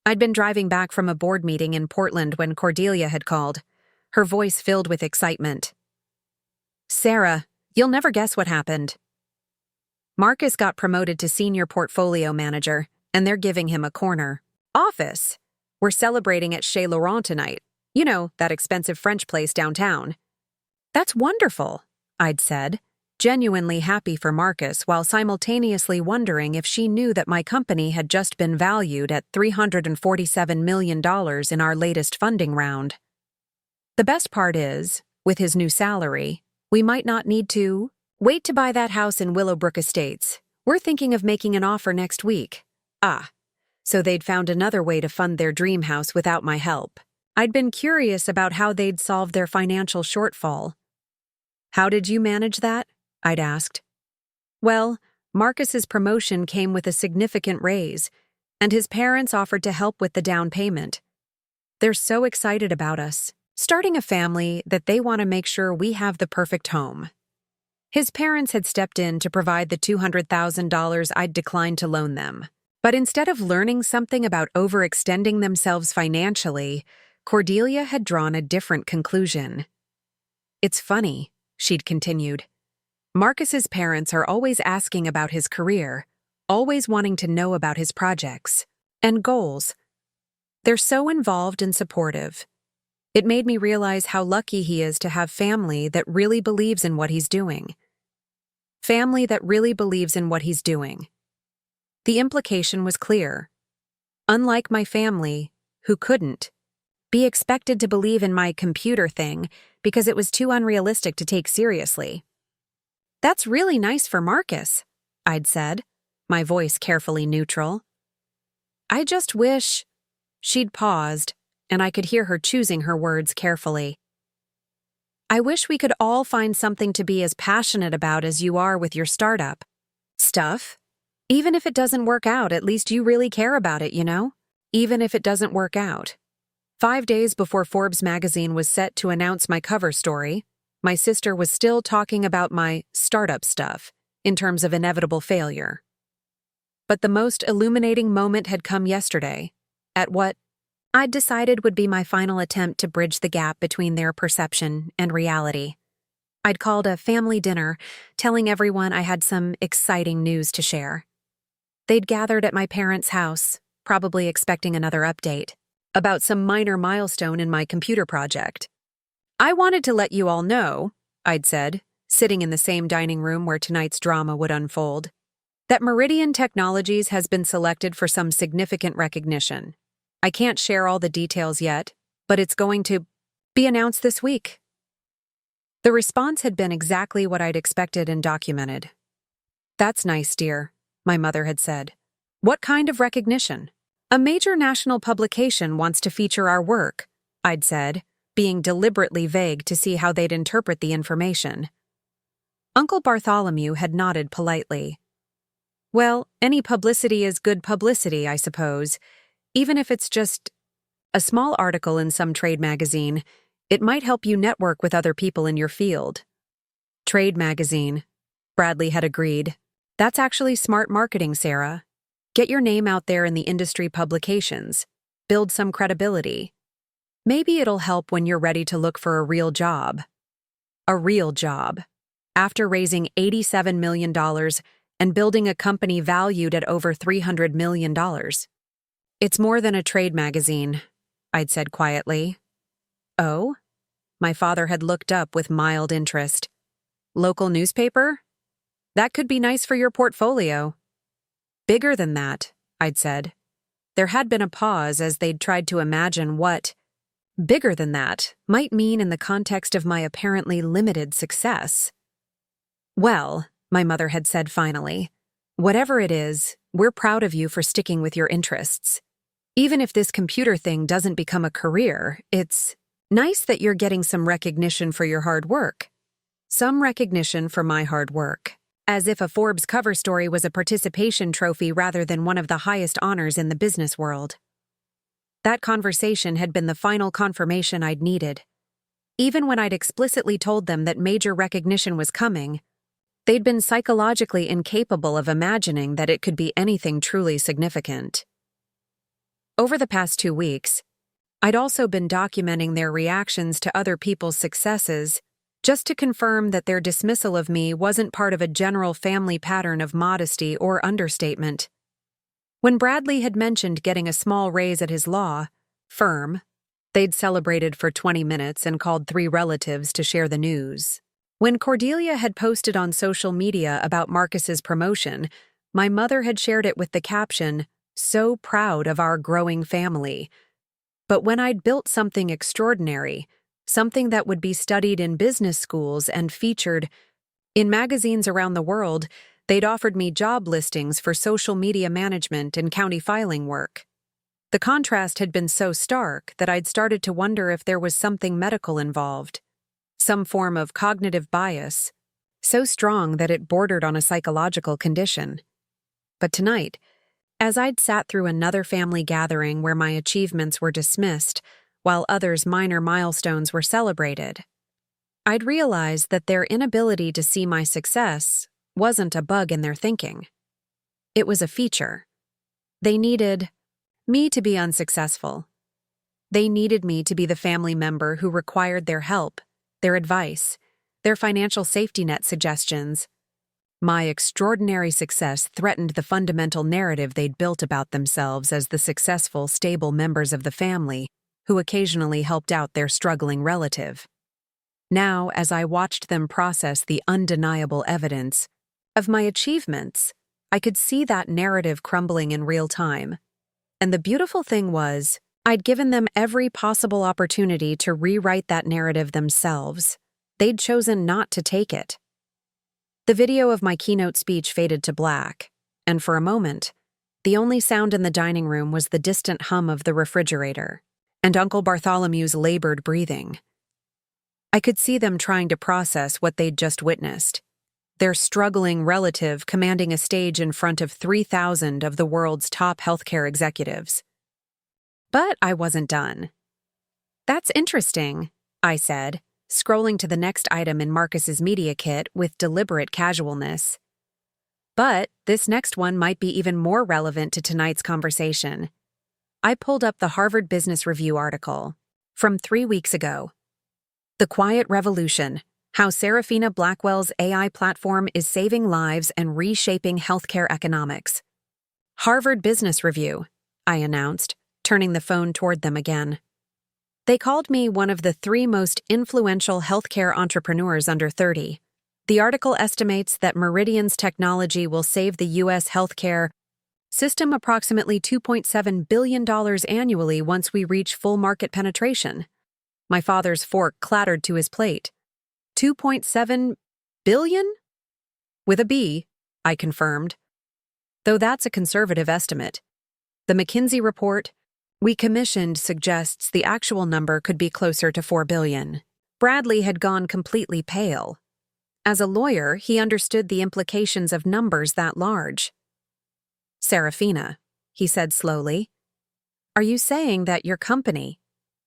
[SPEAKER 1] I'd been driving back from a board meeting in Portland when Cordelia had called, her voice filled with excitement. "Sarah, you'll never guess what happened. Marcus got promoted to senior portfolio manager, and they're giving him a corner office. We're celebrating at Chez Laurent tonight. You know, that expensive French place downtown." "That's wonderful," I'd said, genuinely happy for Marcus while simultaneously wondering if she knew that my company had just been valued at $347 million in our latest funding round. "The best part is, with his new salary, we might not need to wait to buy that house in Willowbrook Estates. We're thinking of making an offer next week." So they'd found another way to fund their dream house without my help. I'd been curious about how they'd solve their financial shortfall. "How did you manage that?" I'd asked. "Well, Marcus's promotion came with a significant raise, and his parents offered to help with the down payment. They're so excited about us, starting a family, that they want to make sure we have the perfect home." His parents had stepped in to provide the $200,000 I'd declined to loan them. But instead of learning something about overextending themselves financially, Cordelia had drawn a different conclusion. It's funny, she'd continued. Marcus's parents are always asking about his career, always wanting to know about his projects and goals. They're so involved and supportive. It made me realize how lucky he is to have family that really believes in what he's doing. Family that really believes in what he's doing. The implication was clear. Unlike my family, who couldn't, be expected to believe in my computer thing because it was too unrealistic to take seriously. That's really nice for Marcus, I'd said, my voice carefully neutral. I just wish... She'd paused, and I could hear her choosing her words carefully. I wish we could all find something to be as passionate about as you are with your startup stuff. Even if it doesn't work out, at least you really care about it, you know? Even if it doesn't work out. 5 days before Forbes Magazine was set to announce my cover story, my sister was still talking about my startup stuff in terms of inevitable failure. But the most illuminating moment had come yesterday, at what I'd decided would be my final attempt to bridge the gap between their perception and reality. I'd called a family dinner, telling everyone I had some exciting news to share. They'd gathered at my parents' house, probably expecting another update about some minor milestone in my computer project. I wanted to let you all know, I'd said, sitting in the same dining room where tonight's drama would unfold, that Meridian Technologies has been selected for some significant recognition. I can't share all the details yet, but it's going to be announced this week. The response had been exactly what I'd expected and documented. That's nice, dear, my mother had said. What kind of recognition? A major national publication wants to feature our work, I'd said, being deliberately vague to see how they'd interpret the information. Uncle Bartholomew had nodded politely. Well, any publicity is good publicity, I suppose. Even if it's just a small article in some trade magazine, it might help you network with other people in your field. Trade magazine, Bradley had agreed. That's actually smart marketing, Sarah. Get your name out there in the industry publications. Build some credibility. Maybe it'll help when you're ready to look for a real job. A real job. After raising $87 million and building a company valued at over $300 million. It's more than a trade magazine, I'd said quietly. Oh? My father had looked up with mild interest. Local newspaper? That could be nice for your portfolio. Bigger than that, I'd said. There had been a pause as they'd tried to imagine what bigger than that might mean in the context of my apparently limited success. Well, my mother had said finally, whatever it is, we're proud of you for sticking with your interests. Even if this computer thing doesn't become a career, it's nice that you're getting some recognition for your hard work. Some recognition for my hard work. As if a Forbes cover story was a participation trophy rather than one of the highest honors in the business world. That conversation had been the final confirmation I'd needed. Even when I'd explicitly told them that major recognition was coming, they'd been psychologically incapable of imagining that it could be anything truly significant. Over the past 2 weeks, I'd also been documenting their reactions to other people's successes, just to confirm that their dismissal of me wasn't part of a general family pattern of modesty or understatement. When Bradley had mentioned getting a small raise at his law firm, they'd celebrated for 20 minutes and called 3 relatives to share the news. When Cordelia had posted on social media about Marcus's promotion, my mother had shared it with the caption, "So proud of our growing family." But when I'd built something extraordinary, something that would be studied in business schools and featured in magazines around the world, they'd offered me job listings for social media management and county filing work. The contrast had been so stark that I'd started to wonder if there was something medical involved, some form of cognitive bias, so strong that it bordered on a psychological condition. But tonight, as I'd sat through another family gathering where my achievements were dismissed, while others' minor milestones were celebrated, I'd realized that their inability to see my success wasn't a bug in their thinking. It was a feature. They needed me to be unsuccessful. They needed me to be the family member who required their help, their advice, their financial safety net suggestions. My extraordinary success threatened the fundamental narrative they'd built about themselves as the successful, stable members of the family who occasionally helped out their struggling relative. Now, as I watched them process the undeniable evidence of my achievements, I could see that narrative crumbling in real time. And the beautiful thing was, I'd given them every possible opportunity to rewrite that narrative themselves. They'd chosen not to take it. The video of my keynote speech faded to black, and for a moment, the only sound in the dining room was the distant hum of the refrigerator and Uncle Bartholomew's labored breathing. I could see them trying to process what they'd just witnessed, their struggling relative commanding a stage in front of 3,000 of the world's top healthcare executives. But I wasn't done. "That's interesting," I said, scrolling to the next item in Marcus's media kit with deliberate casualness. "But this next one might be even more relevant to tonight's conversation." I pulled up the Harvard Business Review article from 3 weeks ago. "The Quiet Revolution: How Seraphina Blackwell's AI Platform is Saving Lives and Reshaping Healthcare Economics." Harvard Business Review, I announced, turning the phone toward them again. They called me one of the 3 most influential healthcare entrepreneurs under 30. The article estimates that Meridian's technology will save the U.S. healthcare system approximately $2.7 billion annually once we reach full market penetration. My father's fork clattered to his plate. $2.7 billion? With a B, I confirmed. Though that's a conservative estimate. The McKinsey report we commissioned suggests the actual number could be closer to $4 billion. Bradley had gone completely pale. As a lawyer, he understood the implications of numbers that large. "Seraphina," he said slowly, "are you saying that your company,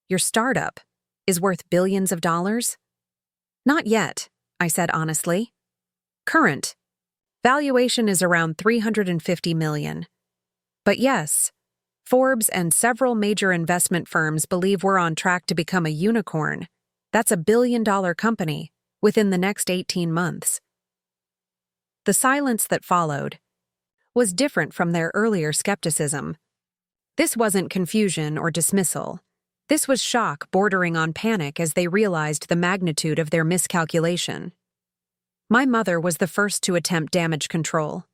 [SPEAKER 1] your startup, is worth billions of dollars?" "Not yet," I said honestly. "Current valuation is around $350 million. But yes, Forbes and several major investment firms believe we're on track to become a unicorn. That's $1 billion company within the next 18 months. The silence that followed was different from their earlier skepticism. This wasn't confusion or dismissal. This was shock bordering on panic as they realized the magnitude of their miscalculation. My mother was the first to attempt damage control.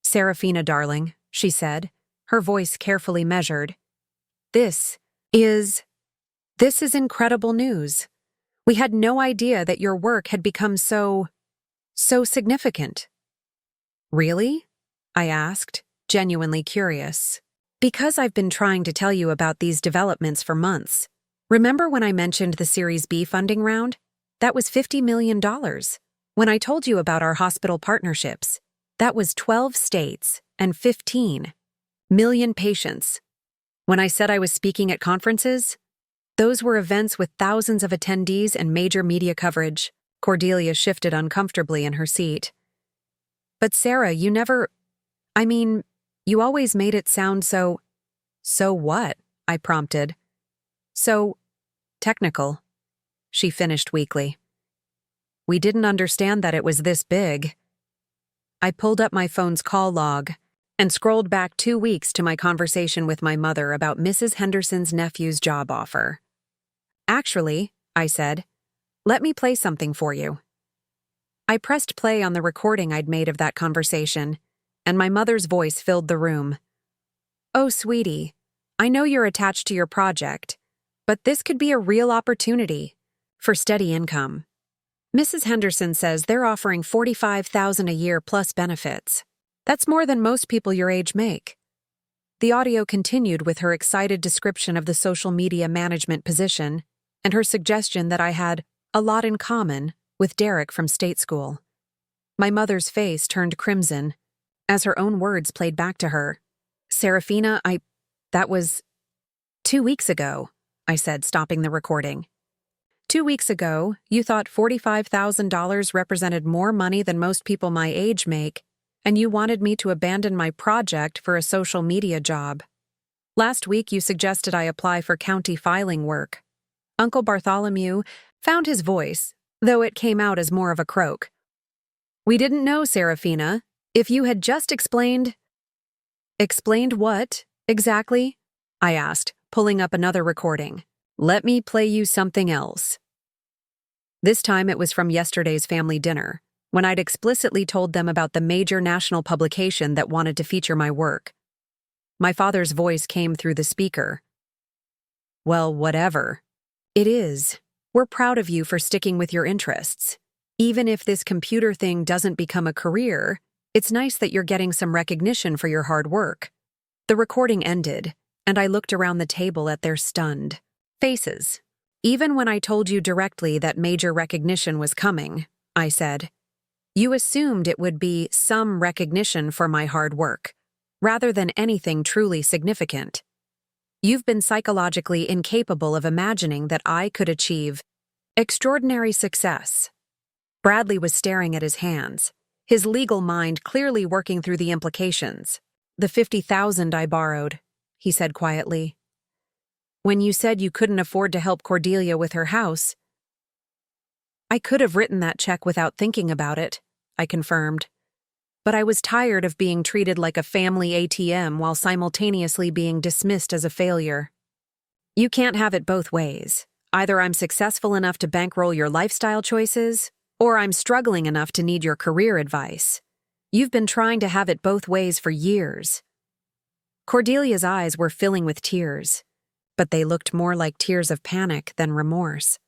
[SPEAKER 1] "Seraphina, darling," she said, her voice carefully measured. This is incredible news. We had no idea that your work had become so significant." "Really?" I asked, genuinely curious. "Because I've been trying to tell you about these developments for months. Remember when I mentioned the Series B funding round? That was $50 million. When I told you about our hospital partnerships, that was 12 states and 15 million patients. When I said I was speaking at conferences, those were events with thousands of attendees and major media coverage." Cordelia shifted uncomfortably in her seat. "But Sarah, you always made it sound so..." "So what?" I prompted. "So technical," she finished weakly. "We didn't understand that it was this big." I pulled up my phone's call log and scrolled back 2 weeks to my conversation with my mother about Mrs. Henderson's nephew's job offer. "Actually," I said, "let me play something for you." I pressed play on the recording I'd made of that conversation, and my mother's voice filled the room. "Oh, sweetie, I know you're attached to your project, but this could be a real opportunity for steady income. Mrs. Henderson says they're offering $45,000 a year plus benefits. That's more than most people your age make." The audio continued with her excited description of the social media management position and her suggestion that I had a lot in common with Derek from state school. My mother's face turned crimson as her own words played back to her. "Seraphina, that was 2 weeks ago," I said, stopping the recording. 2 weeks ago, you thought $45,000 represented more money than most people my age make, and you wanted me to abandon my project for a social media job. Last week, you suggested I apply for county filing work. Uncle Bartholomew Found his voice, though it came out as more of a croak. "We didn't know, Seraphina. If you had just explained—" "Explained what, exactly?" I asked, pulling up another recording. "Let me play you something else." This time it was from yesterday's family dinner, when I'd explicitly told them about the major national publication that wanted to feature my work. My father's voice came through the speaker. "Well, whatever. It is. We're proud of you for sticking with your interests. Even if this computer thing doesn't become a career, it's nice that you're getting some recognition for your hard work." The recording ended, and I looked around the table at their stunned faces. "Even when I told you directly that major recognition was coming," I said, "you assumed it would be some recognition for my hard work, rather than anything truly significant. You've been psychologically incapable of imagining that I could achieve extraordinary success." Bradley was staring at his hands, his legal mind clearly working through the implications. "The 50,000 I borrowed," he said quietly. "When you said you couldn't afford to help Cordelia with her house." "I could have written that check without thinking about it," I confirmed. "But I was tired of being treated like a family ATM while simultaneously being dismissed as a failure." "You can't have it both ways. Either I'm successful enough to bankroll your lifestyle choices, or I'm struggling enough to need your career advice. You've been trying to have it both ways for years." Cordelia's eyes were filling with tears, but they looked more like tears of panic than remorse.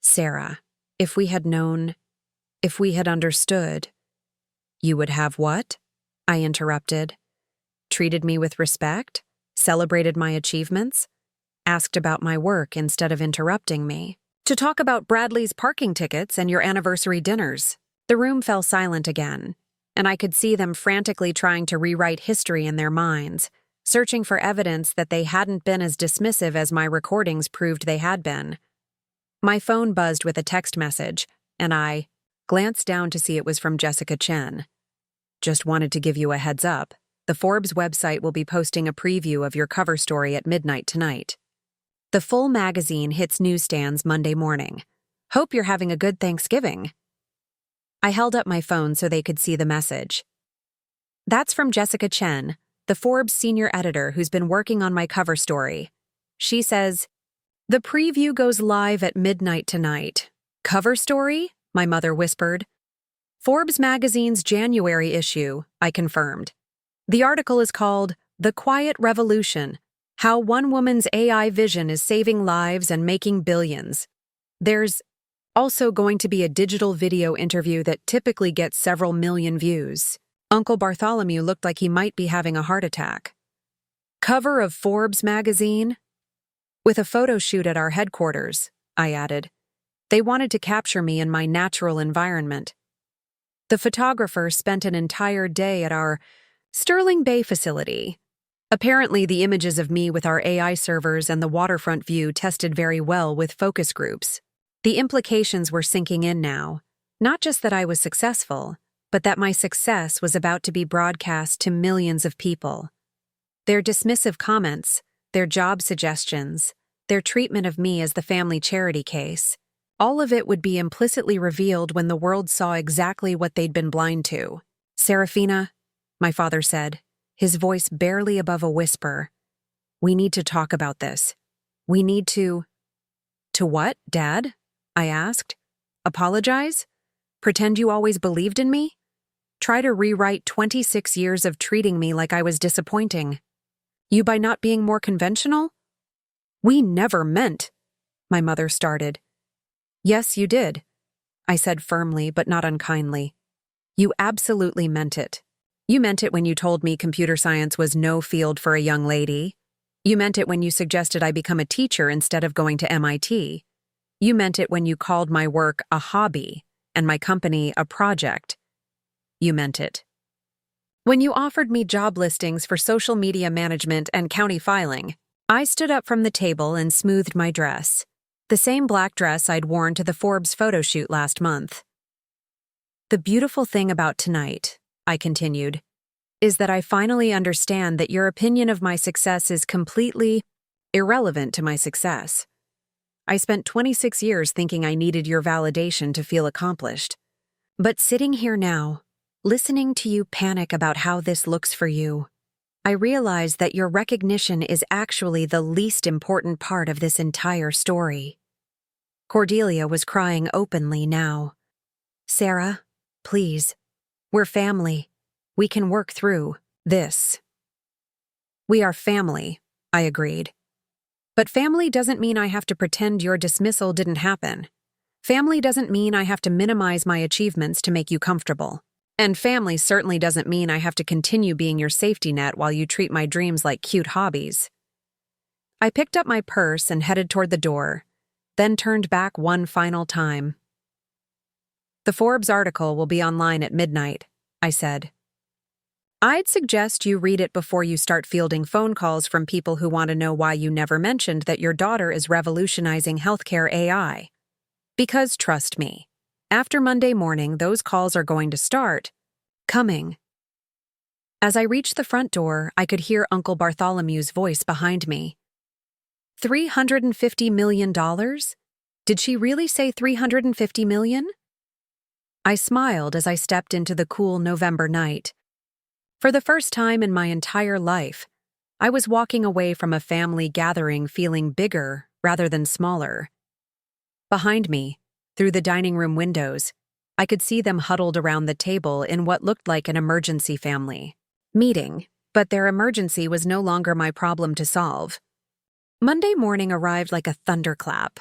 [SPEAKER 1] "Sarah, if we had known, if we had understood—" "You would have what?" I interrupted. "Treated me with respect? Celebrated my achievements? Asked about my work instead of interrupting me? To talk about Bradley's parking tickets and your anniversary dinners?" The room fell silent again, and I could see them frantically trying to rewrite history in their minds, searching for evidence that they hadn't been as dismissive as my recordings proved they had been. My phone buzzed with a text message, and I glanced down to see it was from Jessica Chen. "Just wanted to give you a heads up. The Forbes website will be posting a preview of your cover story at midnight tonight. The full magazine hits newsstands Monday morning. Hope you're having a good Thanksgiving." I held up my phone so they could see the message. "That's from Jessica Chen, the Forbes senior editor who's been working on my cover story. She says, 'The preview goes live at midnight tonight.'" "Cover story?" my mother whispered. "Forbes Magazine's January issue," I confirmed. "The article is called "The Quiet Revolution: How One Woman's AI Vision is Saving Lives and Making Billions." There's also going to be a digital video interview that typically gets several million views. Uncle Bartholomew looked like he might be having a heart attack. "Cover of Forbes magazine?" "With a photo shoot at our headquarters," I added. "They wanted to capture me in my natural environment." The photographer spent an entire day at our Sterling Bay facility. Apparently, the images of me with our AI servers and the waterfront view tested very well with focus groups. The implications were sinking in now. Not just that I was successful, but that my success was about to be broadcast to millions of people. Their dismissive comments, their job suggestions, their treatment of me as the family charity case, all of it would be implicitly revealed when the world saw exactly what they'd been blind to. "Seraphina," my father said, his voice barely above a whisper, "we need to talk about this. We need to—" "To what, Dad?" I asked. "Apologize? Pretend you always believed in me? Try to rewrite 26 years of treating me like I was disappointing? You by not being more conventional?" "We never meant—" my mother started. "Yes, you did," I said firmly but not unkindly. "You absolutely meant it. You meant it when you told me computer science was no field for a young lady. You meant it when you suggested I become a teacher instead of going to MIT. You meant it when you called my work a hobby and my company a project. You meant it when you offered me job listings for social media management and county filing." I stood up from the table and smoothed my dress, the same black dress I'd worn to the Forbes photo shoot last month. "The beautiful thing about tonight," I continued, "is that I finally understand that your opinion of my success is completely irrelevant to my success. I spent 26 years thinking I needed your validation to feel accomplished. But sitting here now, listening to you panic about how this looks for you, I realize that your recognition is actually the least important part of this entire story. Cordelia was crying openly now. Sarah, please. We're family. We can work through this. We are family, I agreed. But family doesn't mean I have to pretend your dismissal didn't happen. Family doesn't mean I have to minimize my achievements to make you comfortable. And family certainly doesn't mean I have to continue being your safety net while you treat my dreams like cute hobbies. I picked up my purse and headed toward the door, then turned back one final time. The Forbes article will be online at midnight, I said. I'd suggest you read it before you start fielding phone calls from people who want to know why you never mentioned that your daughter is revolutionizing healthcare AI. Because trust me, after Monday morning, those calls are going to start coming. As I reached the front door, I could hear Uncle Bartholomew's voice behind me. $350 million? Did she really say $350 million? I smiled as I stepped into the cool November night. For the first time in my entire life, I was walking away from a family gathering feeling bigger rather than smaller. Behind me, through the dining room windows, I could see them huddled around the table in what looked like an emergency family meeting, but their emergency was no longer my problem to solve. Monday morning arrived like a thunderclap.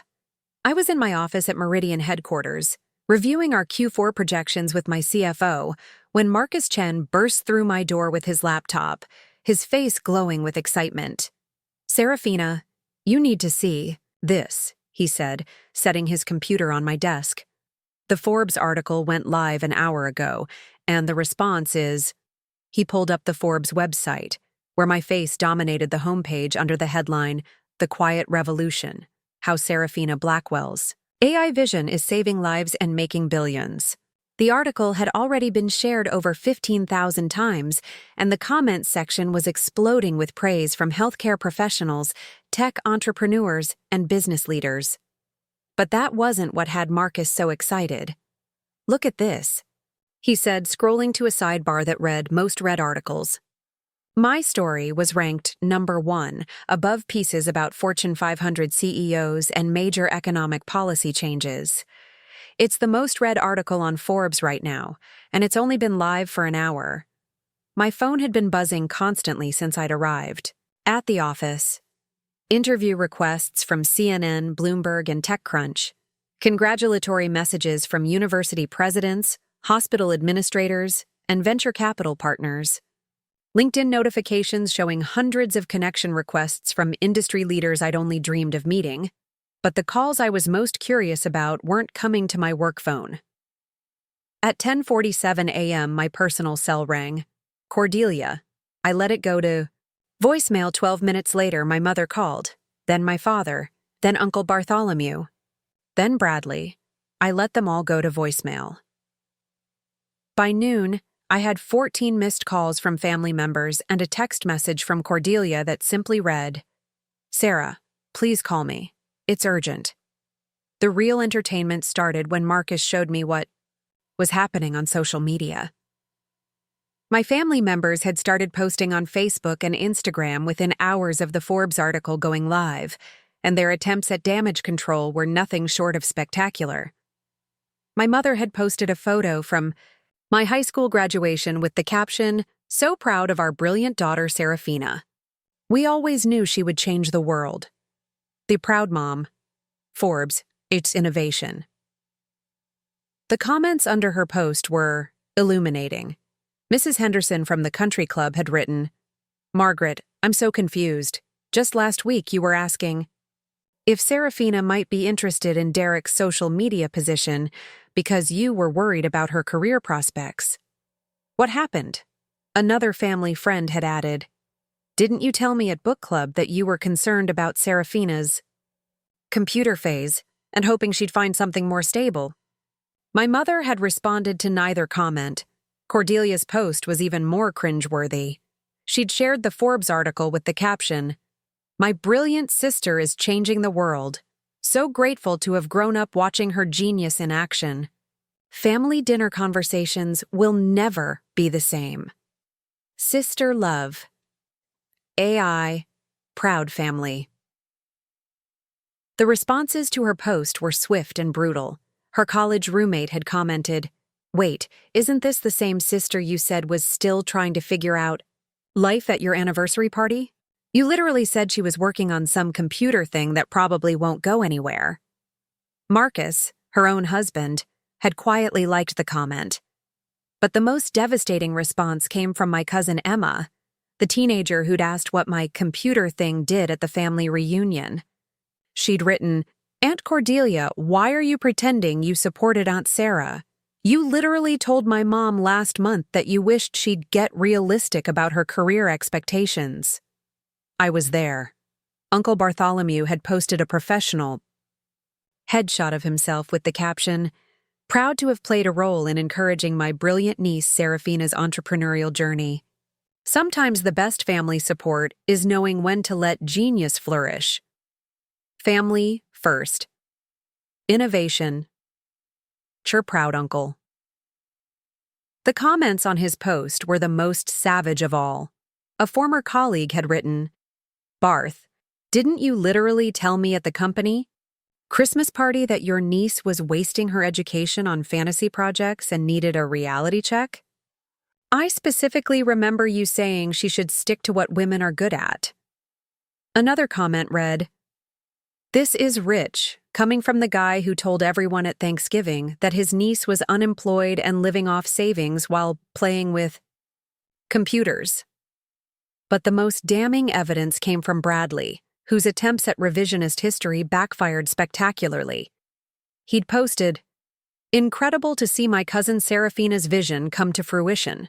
[SPEAKER 1] I was in my office at Meridian headquarters, reviewing our Q4 projections with my CFO, when Marcus Chen burst through my door with his laptop, his face glowing with excitement. Seraphina, you need to see this, he said, setting his computer on my desk. The Forbes article went live an hour ago, and the response is... He pulled up the Forbes website, where my face dominated the homepage under the headline, The Quiet Revolution, How Seraphina Blackwell's AI Vision is Saving Lives and Making Billions. The article had already been shared over 15,000 times, and the comments section was exploding with praise from healthcare professionals, tech entrepreneurs, and business leaders. But that wasn't what had Marcus so excited. Look at this, he said, scrolling to a sidebar that read Most Read Articles. My story was ranked number 1, above pieces about Fortune 500 CEOs and major economic policy changes. It's the most read article on Forbes right now, and it's only been live for an hour. My phone had been buzzing constantly since I'd arrived. At the office, interview requests from CNN, Bloomberg, and TechCrunch, congratulatory messages from university presidents, hospital administrators, and venture capital partners. LinkedIn notifications showing hundreds of connection requests from industry leaders I'd only dreamed of meeting, but the calls I was most curious about weren't coming to my work phone. At 10:47 a.m., my personal cell rang. Cordelia. I let it go to voicemail. 12 minutes later, my mother called, then my father, then Uncle Bartholomew, then Bradley. I let them all go to voicemail. By noon, I had 14 missed calls from family members and a text message from Cordelia that simply read, Sarah, please call me. It's urgent. The real entertainment started when Marcus showed me what was happening on social media. My family members had started posting on Facebook and Instagram within hours of the Forbes article going live, and their attempts at damage control were nothing short of spectacular. My mother had posted a photo from my high school graduation with the caption, "So proud of our brilliant daughter Seraphina. We always knew she would change the world. The proud mom. Forbes, it's innovation." The comments under her post were illuminating. Mrs. Henderson from the country club had written, Margaret, I'm so confused. Just last week you were asking if Seraphina might be interested in Derek's social media position because you were worried about her career prospects. What happened? Another family friend had added, didn't you tell me at book club that you were concerned about Seraphina's computer phase and hoping she'd find something more stable? My mother had responded to neither comment. Cordelia's post was even more cringeworthy. She'd shared the Forbes article with the caption, My brilliant sister is changing the world. So grateful to have grown up watching her genius in action. Family dinner conversations will never be the same. Sister love. AI, proud family. The responses to her post were swift and brutal. Her college roommate had commented, "Wait, isn't this the same sister you said was still trying to figure out life at your anniversary party? You literally said she was working on some computer thing that probably won't go anywhere." Marcus, her own husband, had quietly liked the comment. But the most devastating response came from my cousin Emma, the teenager who'd asked what my computer thing did at the family reunion. She'd written, "Aunt Cordelia, why are you pretending you supported Aunt Sarah? You literally told my mom last month that you wished she'd get realistic about her career expectations." I was there. Uncle Bartholomew had posted a professional headshot of himself with the caption, "Proud to have played a role in encouraging my brilliant niece Seraphina's entrepreneurial journey." Sometimes the best family support is knowing when to let genius flourish. Family first. Innovation. You're proud, Uncle. The comments on his post were the most savage of all. A former colleague had written, "Barth, didn't you literally tell me at the company Christmas party that your niece was wasting her education on fantasy projects and needed a reality check? I specifically remember you saying she should stick to what women are good at." Another comment read, "This is rich, coming from the guy who told everyone at Thanksgiving that his niece was unemployed and living off savings while playing with computers." But the most damning evidence came from Bradley, whose attempts at revisionist history backfired spectacularly. He'd posted, "Incredible to see my cousin Seraphina's vision come to fruition.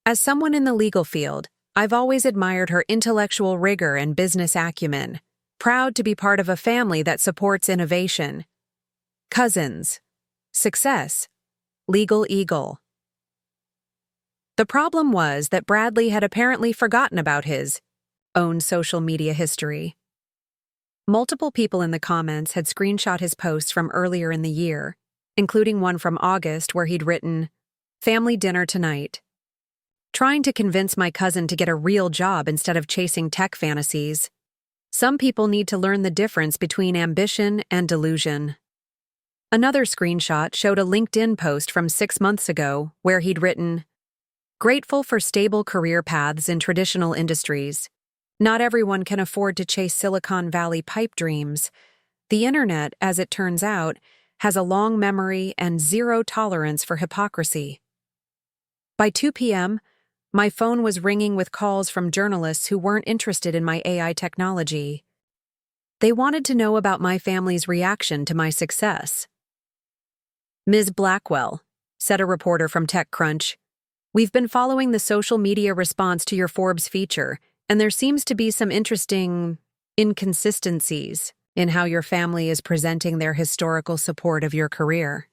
[SPEAKER 1] As someone in the legal field, I've always admired her intellectual rigor and business acumen. Proud to be part of a family that supports innovation. Cousins. Success. Legal Eagle." The problem was that Bradley had apparently forgotten about his own social media history. Multiple people in the comments had screenshot his posts from earlier in the year, including one from August where he'd written, "Family dinner tonight. Trying to convince my cousin to get a real job instead of chasing tech fantasies. Some people need to learn the difference between ambition and delusion." Another screenshot showed a LinkedIn post from 6 months ago where he'd written, "Grateful for stable career paths in traditional industries. Not everyone can afford to chase Silicon Valley pipe dreams. The internet, as it turns out, has a long memory and zero tolerance for hypocrisy." By 2 p.m., my phone was ringing with calls from journalists who weren't interested in my AI technology. They wanted to know about my family's reaction to my success. "Ms. Blackwell," said a reporter from TechCrunch, "we've been following the social media response to your Forbes feature, and there seems to be some interesting inconsistencies in how your family is presenting their historical support of your career.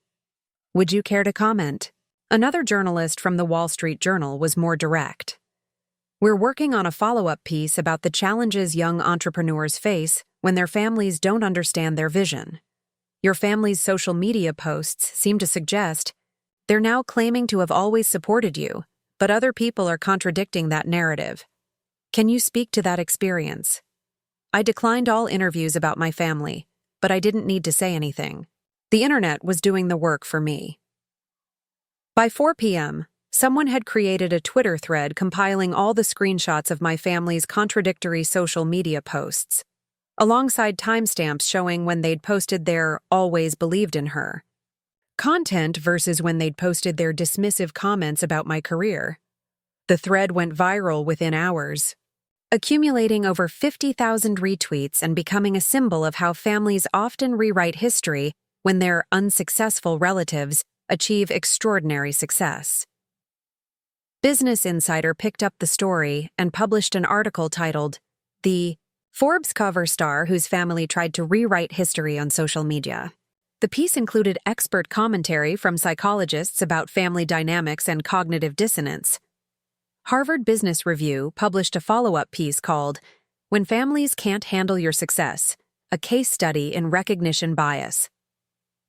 [SPEAKER 1] Would you care to comment?" Another journalist from the Wall Street Journal was more direct. "We're working on a follow-up piece about the challenges young entrepreneurs face when their families don't understand their vision. Your family's social media posts seem to suggest they're now claiming to have always supported you, but other people are contradicting that narrative. Can you speak to that experience? I declined all interviews about my family, but I didn't need to say anything. The internet was doing the work for me." By 4 p.m., someone had created a Twitter thread compiling all the screenshots of my family's contradictory social media posts, alongside timestamps showing when they'd posted their "always believed in her" content versus when they'd posted their dismissive comments about my career. The thread went viral within hours, accumulating over 50,000 retweets and becoming a symbol of how families often rewrite history when their unsuccessful relatives achieve extraordinary success. Business Insider picked up the story and published an article titled, "The Forbes cover star whose family tried to rewrite history on social media." The piece included expert commentary from psychologists about family dynamics and cognitive dissonance. Harvard Business Review published a follow-up piece called, "When Families Can't Handle Your Success, a case study in recognition bias.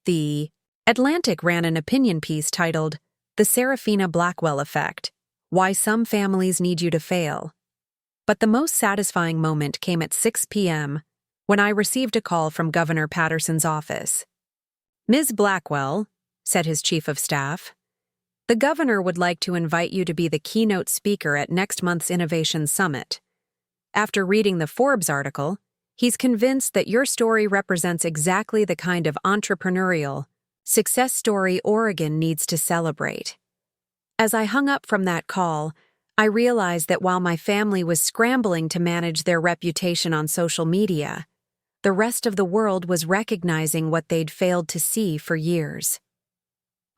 [SPEAKER 1] The Atlantic ran an opinion piece titled, "The Seraphina Blackwell Effect: Why Some Families Need You to Fail." But the most satisfying moment came at 6 p.m. when I received a call from Governor Patterson's office. "Ms. Blackwell," said his chief of staff, "the governor would like to invite you to be the keynote speaker at next month's Innovation Summit. After reading the Forbes article, he's convinced that your story represents exactly the kind of entrepreneurial success story Oregon needs to celebrate." As I hung up from that call, I realized that while my family was scrambling to manage their reputation on social media, the rest of the world was recognizing what they'd failed to see for years.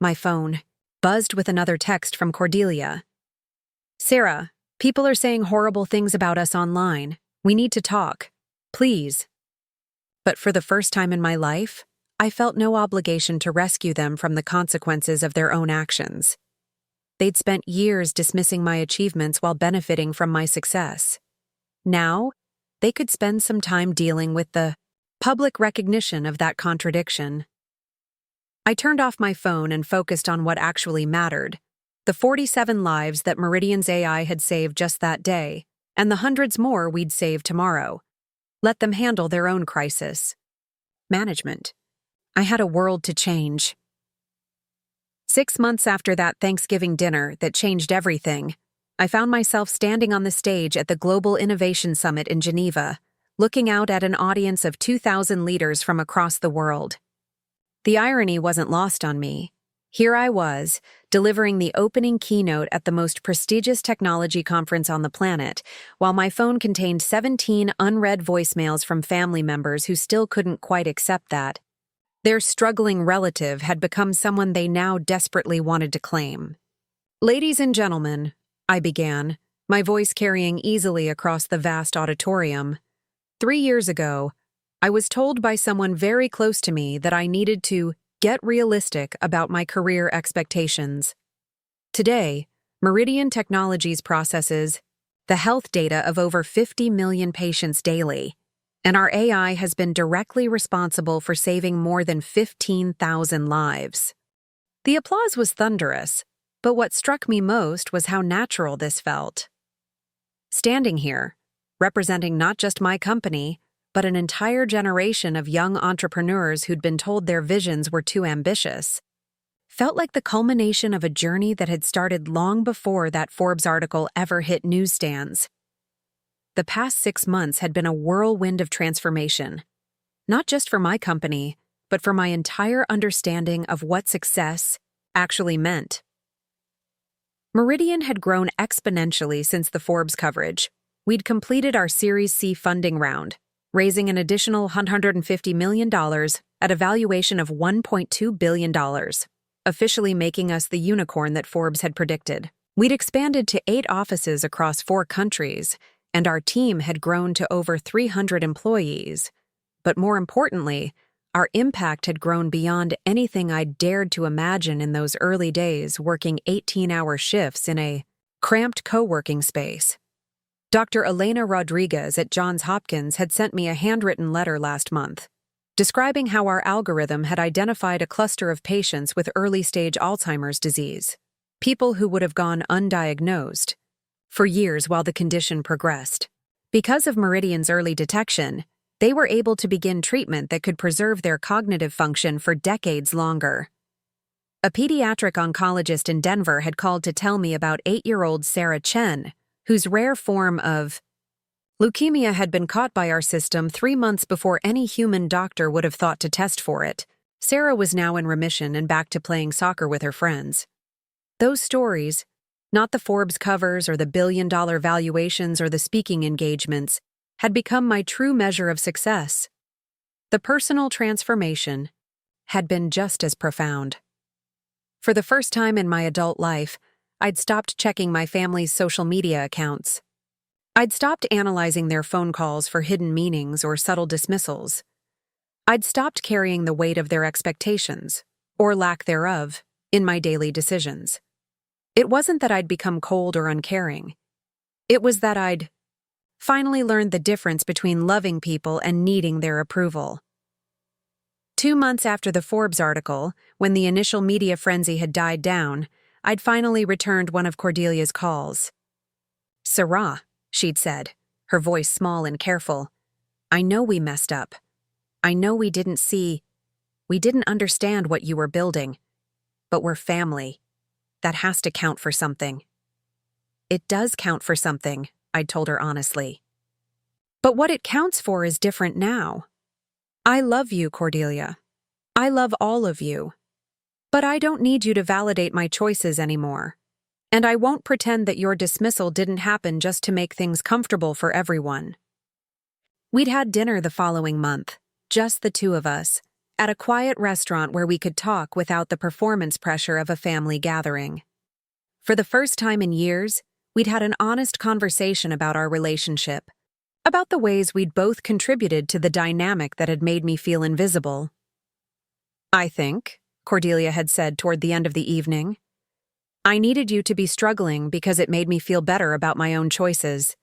[SPEAKER 1] My phone buzzed with another text from Cordelia. "Sarah, people are saying horrible things about us online. We need to talk. Please." But for the first time in my life, I felt no obligation to rescue them from the consequences of their own actions. They'd spent years dismissing my achievements while benefiting from my success. Now, they could spend some time dealing with the public recognition of that contradiction. I turned off my phone and focused on what actually mattered: the 47 lives that Meridian's AI had saved just that day, and the hundreds more we'd save tomorrow. Let them handle their own crisis. Management. I had a world to change. 6 months after that Thanksgiving dinner that changed everything, I found myself standing on the stage at the Global Innovation Summit in Geneva, looking out at an audience of 2,000 leaders from across the world. The irony wasn't lost on me. Here I was, delivering the opening keynote at the most prestigious technology conference on the planet, while my phone contained 17 unread voicemails from family members who still couldn't quite accept that their struggling relative had become someone they now desperately wanted to claim. "Ladies and gentlemen," I began, my voice carrying easily across the vast auditorium, "3 years ago, I was told by someone very close to me that I needed to get realistic about my career expectations. Today, Meridian Technologies processes the health data of over 50 million patients daily, and our AI has been directly responsible for saving more than 15,000 lives." The applause was thunderous, but what struck me most was how natural this felt. Standing here, representing not just my company, but an entire generation of young entrepreneurs who'd been told their visions were too ambitious, felt like the culmination of a journey that had started long before that Forbes article ever hit newsstands. The past 6 months had been a whirlwind of transformation, not just for my company, but for my entire understanding of what success actually meant. Meridian had grown exponentially since the Forbes coverage. We'd completed our Series C funding round, raising an additional $150 million at a valuation of $1.2 billion, officially making us the unicorn that Forbes had predicted. We'd expanded to 8 offices across 4 countries, and our team had grown to over 300 employees. But more importantly, our impact had grown beyond anything I'd dared to imagine in those early days, working 18-hour shifts in a cramped co-working space. Dr. Elena Rodriguez at Johns Hopkins had sent me a handwritten letter last month, describing how our algorithm had identified a cluster of patients with early-stage Alzheimer's disease, people who would have gone undiagnosed for years while the condition progressed. Because of Meridian's early detection, they were able to begin treatment that could preserve their cognitive function for decades longer. A pediatric oncologist in Denver had called to tell me about 8-year-old Sarah Chen, whose rare form of leukemia had been caught by our system 3 months before any human doctor would have thought to test for it. Sarah was now in remission and back to playing soccer with her friends. Those stories, not the Forbes covers or the billion-dollar valuations or the speaking engagements, had become my true measure of success. The personal transformation had been just as profound. For the first time in my adult life, I'd stopped checking my family's social media accounts. I'd stopped analyzing their phone calls for hidden meanings or subtle dismissals. I'd stopped carrying the weight of their expectations, or lack thereof, in my daily decisions. It wasn't that I'd become cold or uncaring. It was that I'd finally learned the difference between loving people and needing their approval. 2 months after the Forbes article, when the initial media frenzy had died down, I'd finally returned one of Cordelia's calls. "Sarah," she'd said, her voice small and careful, "I know we messed up. I know we didn't understand what you were building. But we're family. That has to count for something." "It does count for something," I'd told her honestly. "But what it counts for is different now. I love you, Cordelia. I love all of you. But I don't need you to validate my choices anymore. And I won't pretend that your dismissal didn't happen just to make things comfortable for everyone." We'd had dinner the following month, just the two of us, at a quiet restaurant where we could talk without the performance pressure of a family gathering. For the first time in years, we'd had an honest conversation about our relationship, about the ways we'd both contributed to the dynamic that had made me feel invisible. "I think," Cordelia had said toward the end of the evening, "I needed you to be struggling because it made me feel better about my own choices.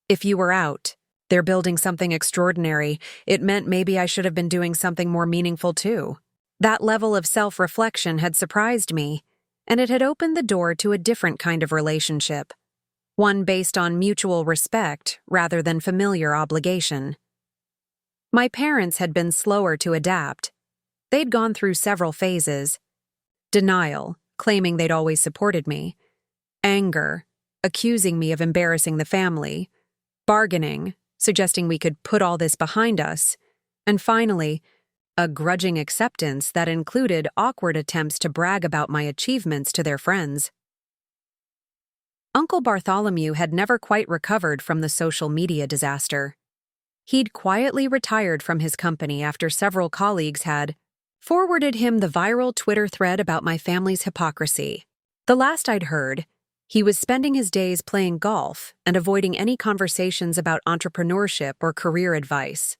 [SPEAKER 1] If you were out, they're building something extraordinary, it meant maybe I should have been doing something more meaningful too." That level of self-reflection had surprised me, and it had opened the door to a different kind of relationship, one based on mutual respect rather than familiar obligation. My parents had been slower to adapt. They'd gone through several phases: denial, claiming they'd always supported me; anger, accusing me of embarrassing the family; bargaining, suggesting we could put all this behind us; and finally, a grudging acceptance that included awkward attempts to brag about my achievements to their friends. Uncle Bartholomew had never quite recovered from the social media disaster. He'd quietly retired from his company after several colleagues had forwarded him the viral Twitter thread about my family's hypocrisy. The last I'd heard, he was spending his days playing golf and avoiding any conversations about entrepreneurship or career advice.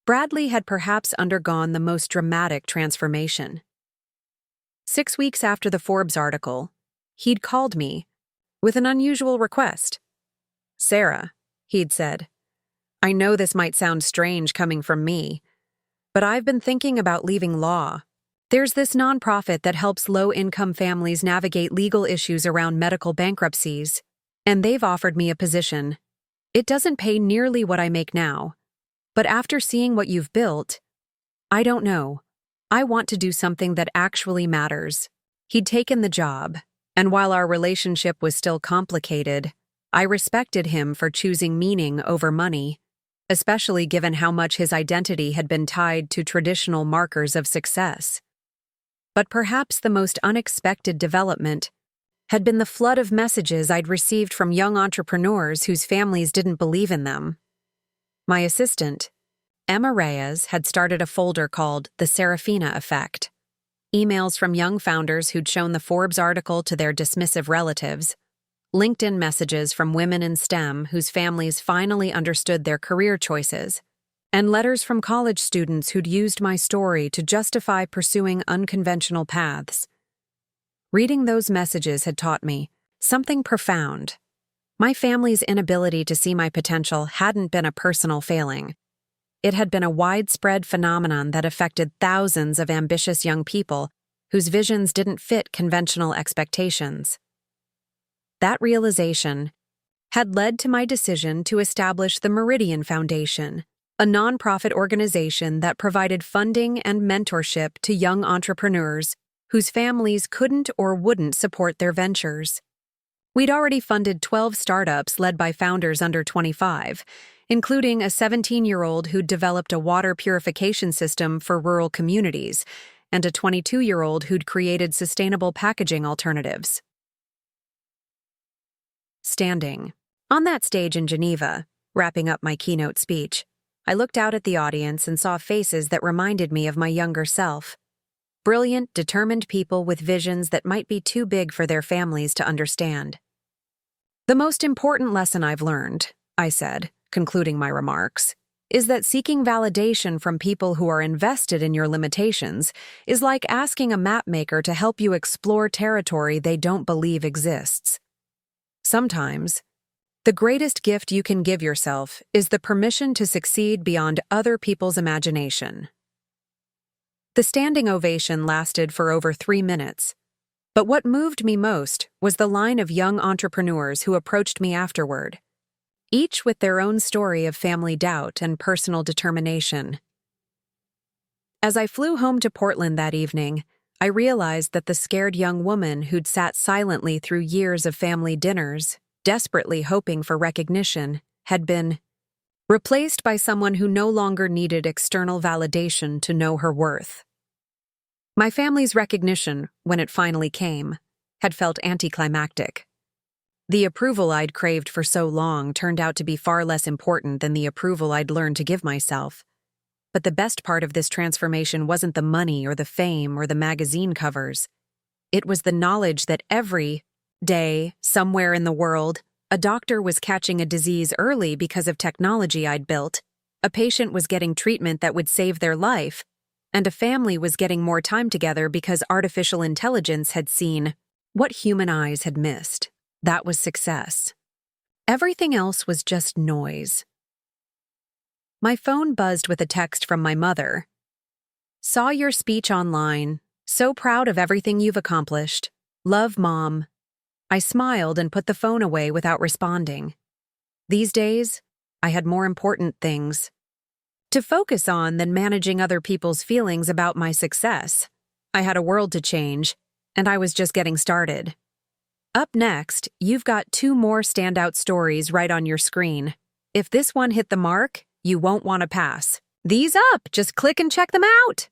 [SPEAKER 1] Bradley had perhaps undergone the most dramatic transformation. 6 weeks after the Forbes article, he'd called me with an unusual request. "Sarah," he'd said, "I know this might sound strange coming from me, but I've been thinking about leaving law. There's this nonprofit that helps low-income families navigate legal issues around medical bankruptcies, and they've offered me a position. It doesn't pay nearly what I make now, but after seeing what you've built, I don't know. I want to do something that actually matters." He'd taken the job, and while our relationship was still complicated, I respected him for choosing meaning over money, especially given how much his identity had been tied to traditional markers of success. But perhaps the most unexpected development had been the flood of messages I'd received from young entrepreneurs whose families didn't believe in them. My assistant, Emma Reyes, had started a folder called the Seraphina Effect. Emails from young founders who'd shown the Forbes article to their dismissive relatives, LinkedIn messages from women in STEM whose families finally understood their career choices, and letters from college students who'd used my story to justify pursuing unconventional paths. Reading those messages had taught me something profound. My family's inability to see my potential hadn't been a personal failing. It had been a widespread phenomenon that affected thousands of ambitious young people whose visions didn't fit conventional expectations. That realization had led to my decision to establish the Meridian Foundation, a nonprofit organization that provided funding and mentorship to young entrepreneurs whose families couldn't or wouldn't support their ventures. We'd already funded 12 startups led by founders under 25, including a 17-year-old who'd developed a water purification system for rural communities, and a 22-year-old who'd created sustainable packaging alternatives. Standing on that stage in Geneva, wrapping up my keynote speech, I looked out at the audience and saw faces that reminded me of my younger self. Brilliant, determined people with visions that might be too big for their families to understand. "The most important lesson I've learned," I said, concluding my remarks, "is that seeking validation from people who are invested in your limitations is like asking a mapmaker to help you explore territory they don't believe exists. Sometimes, The greatest gift you can give yourself is the permission to succeed beyond other people's imagination. The standing ovation lasted for over 3 minutes, but what moved me most was the line of young entrepreneurs who approached me afterward, each with their own story of family doubt and personal determination. As I flew home to Portland that evening, I realized that the scared young woman who'd sat silently through years of family dinners, desperately hoping for recognition, had been replaced by someone who no longer needed external validation to know her worth. My family's recognition, when it finally came, had felt anticlimactic. The approval I'd craved for so long turned out to be far less important than the approval I'd learned to give myself. But the best part of this transformation wasn't the money or the fame or the magazine covers. It was the knowledge that every day, somewhere in the world, a doctor was catching a disease early because of technology I'd built, a patient was getting treatment that would save their life, and a family was getting more time together because artificial intelligence had seen what human eyes had missed. That was success. Everything else was just noise. My phone buzzed with a text from my mother. "Saw your speech online. So proud of everything you've accomplished. Love, Mom." I smiled and put the phone away without responding. These days, I had more important things to focus on than managing other people's feelings about my success. I had a world to change, and I was just getting started. Up next, you've got 2 more standout stories right on your screen. If this one hit the mark, you won't want to pass. These up, just click and check them out.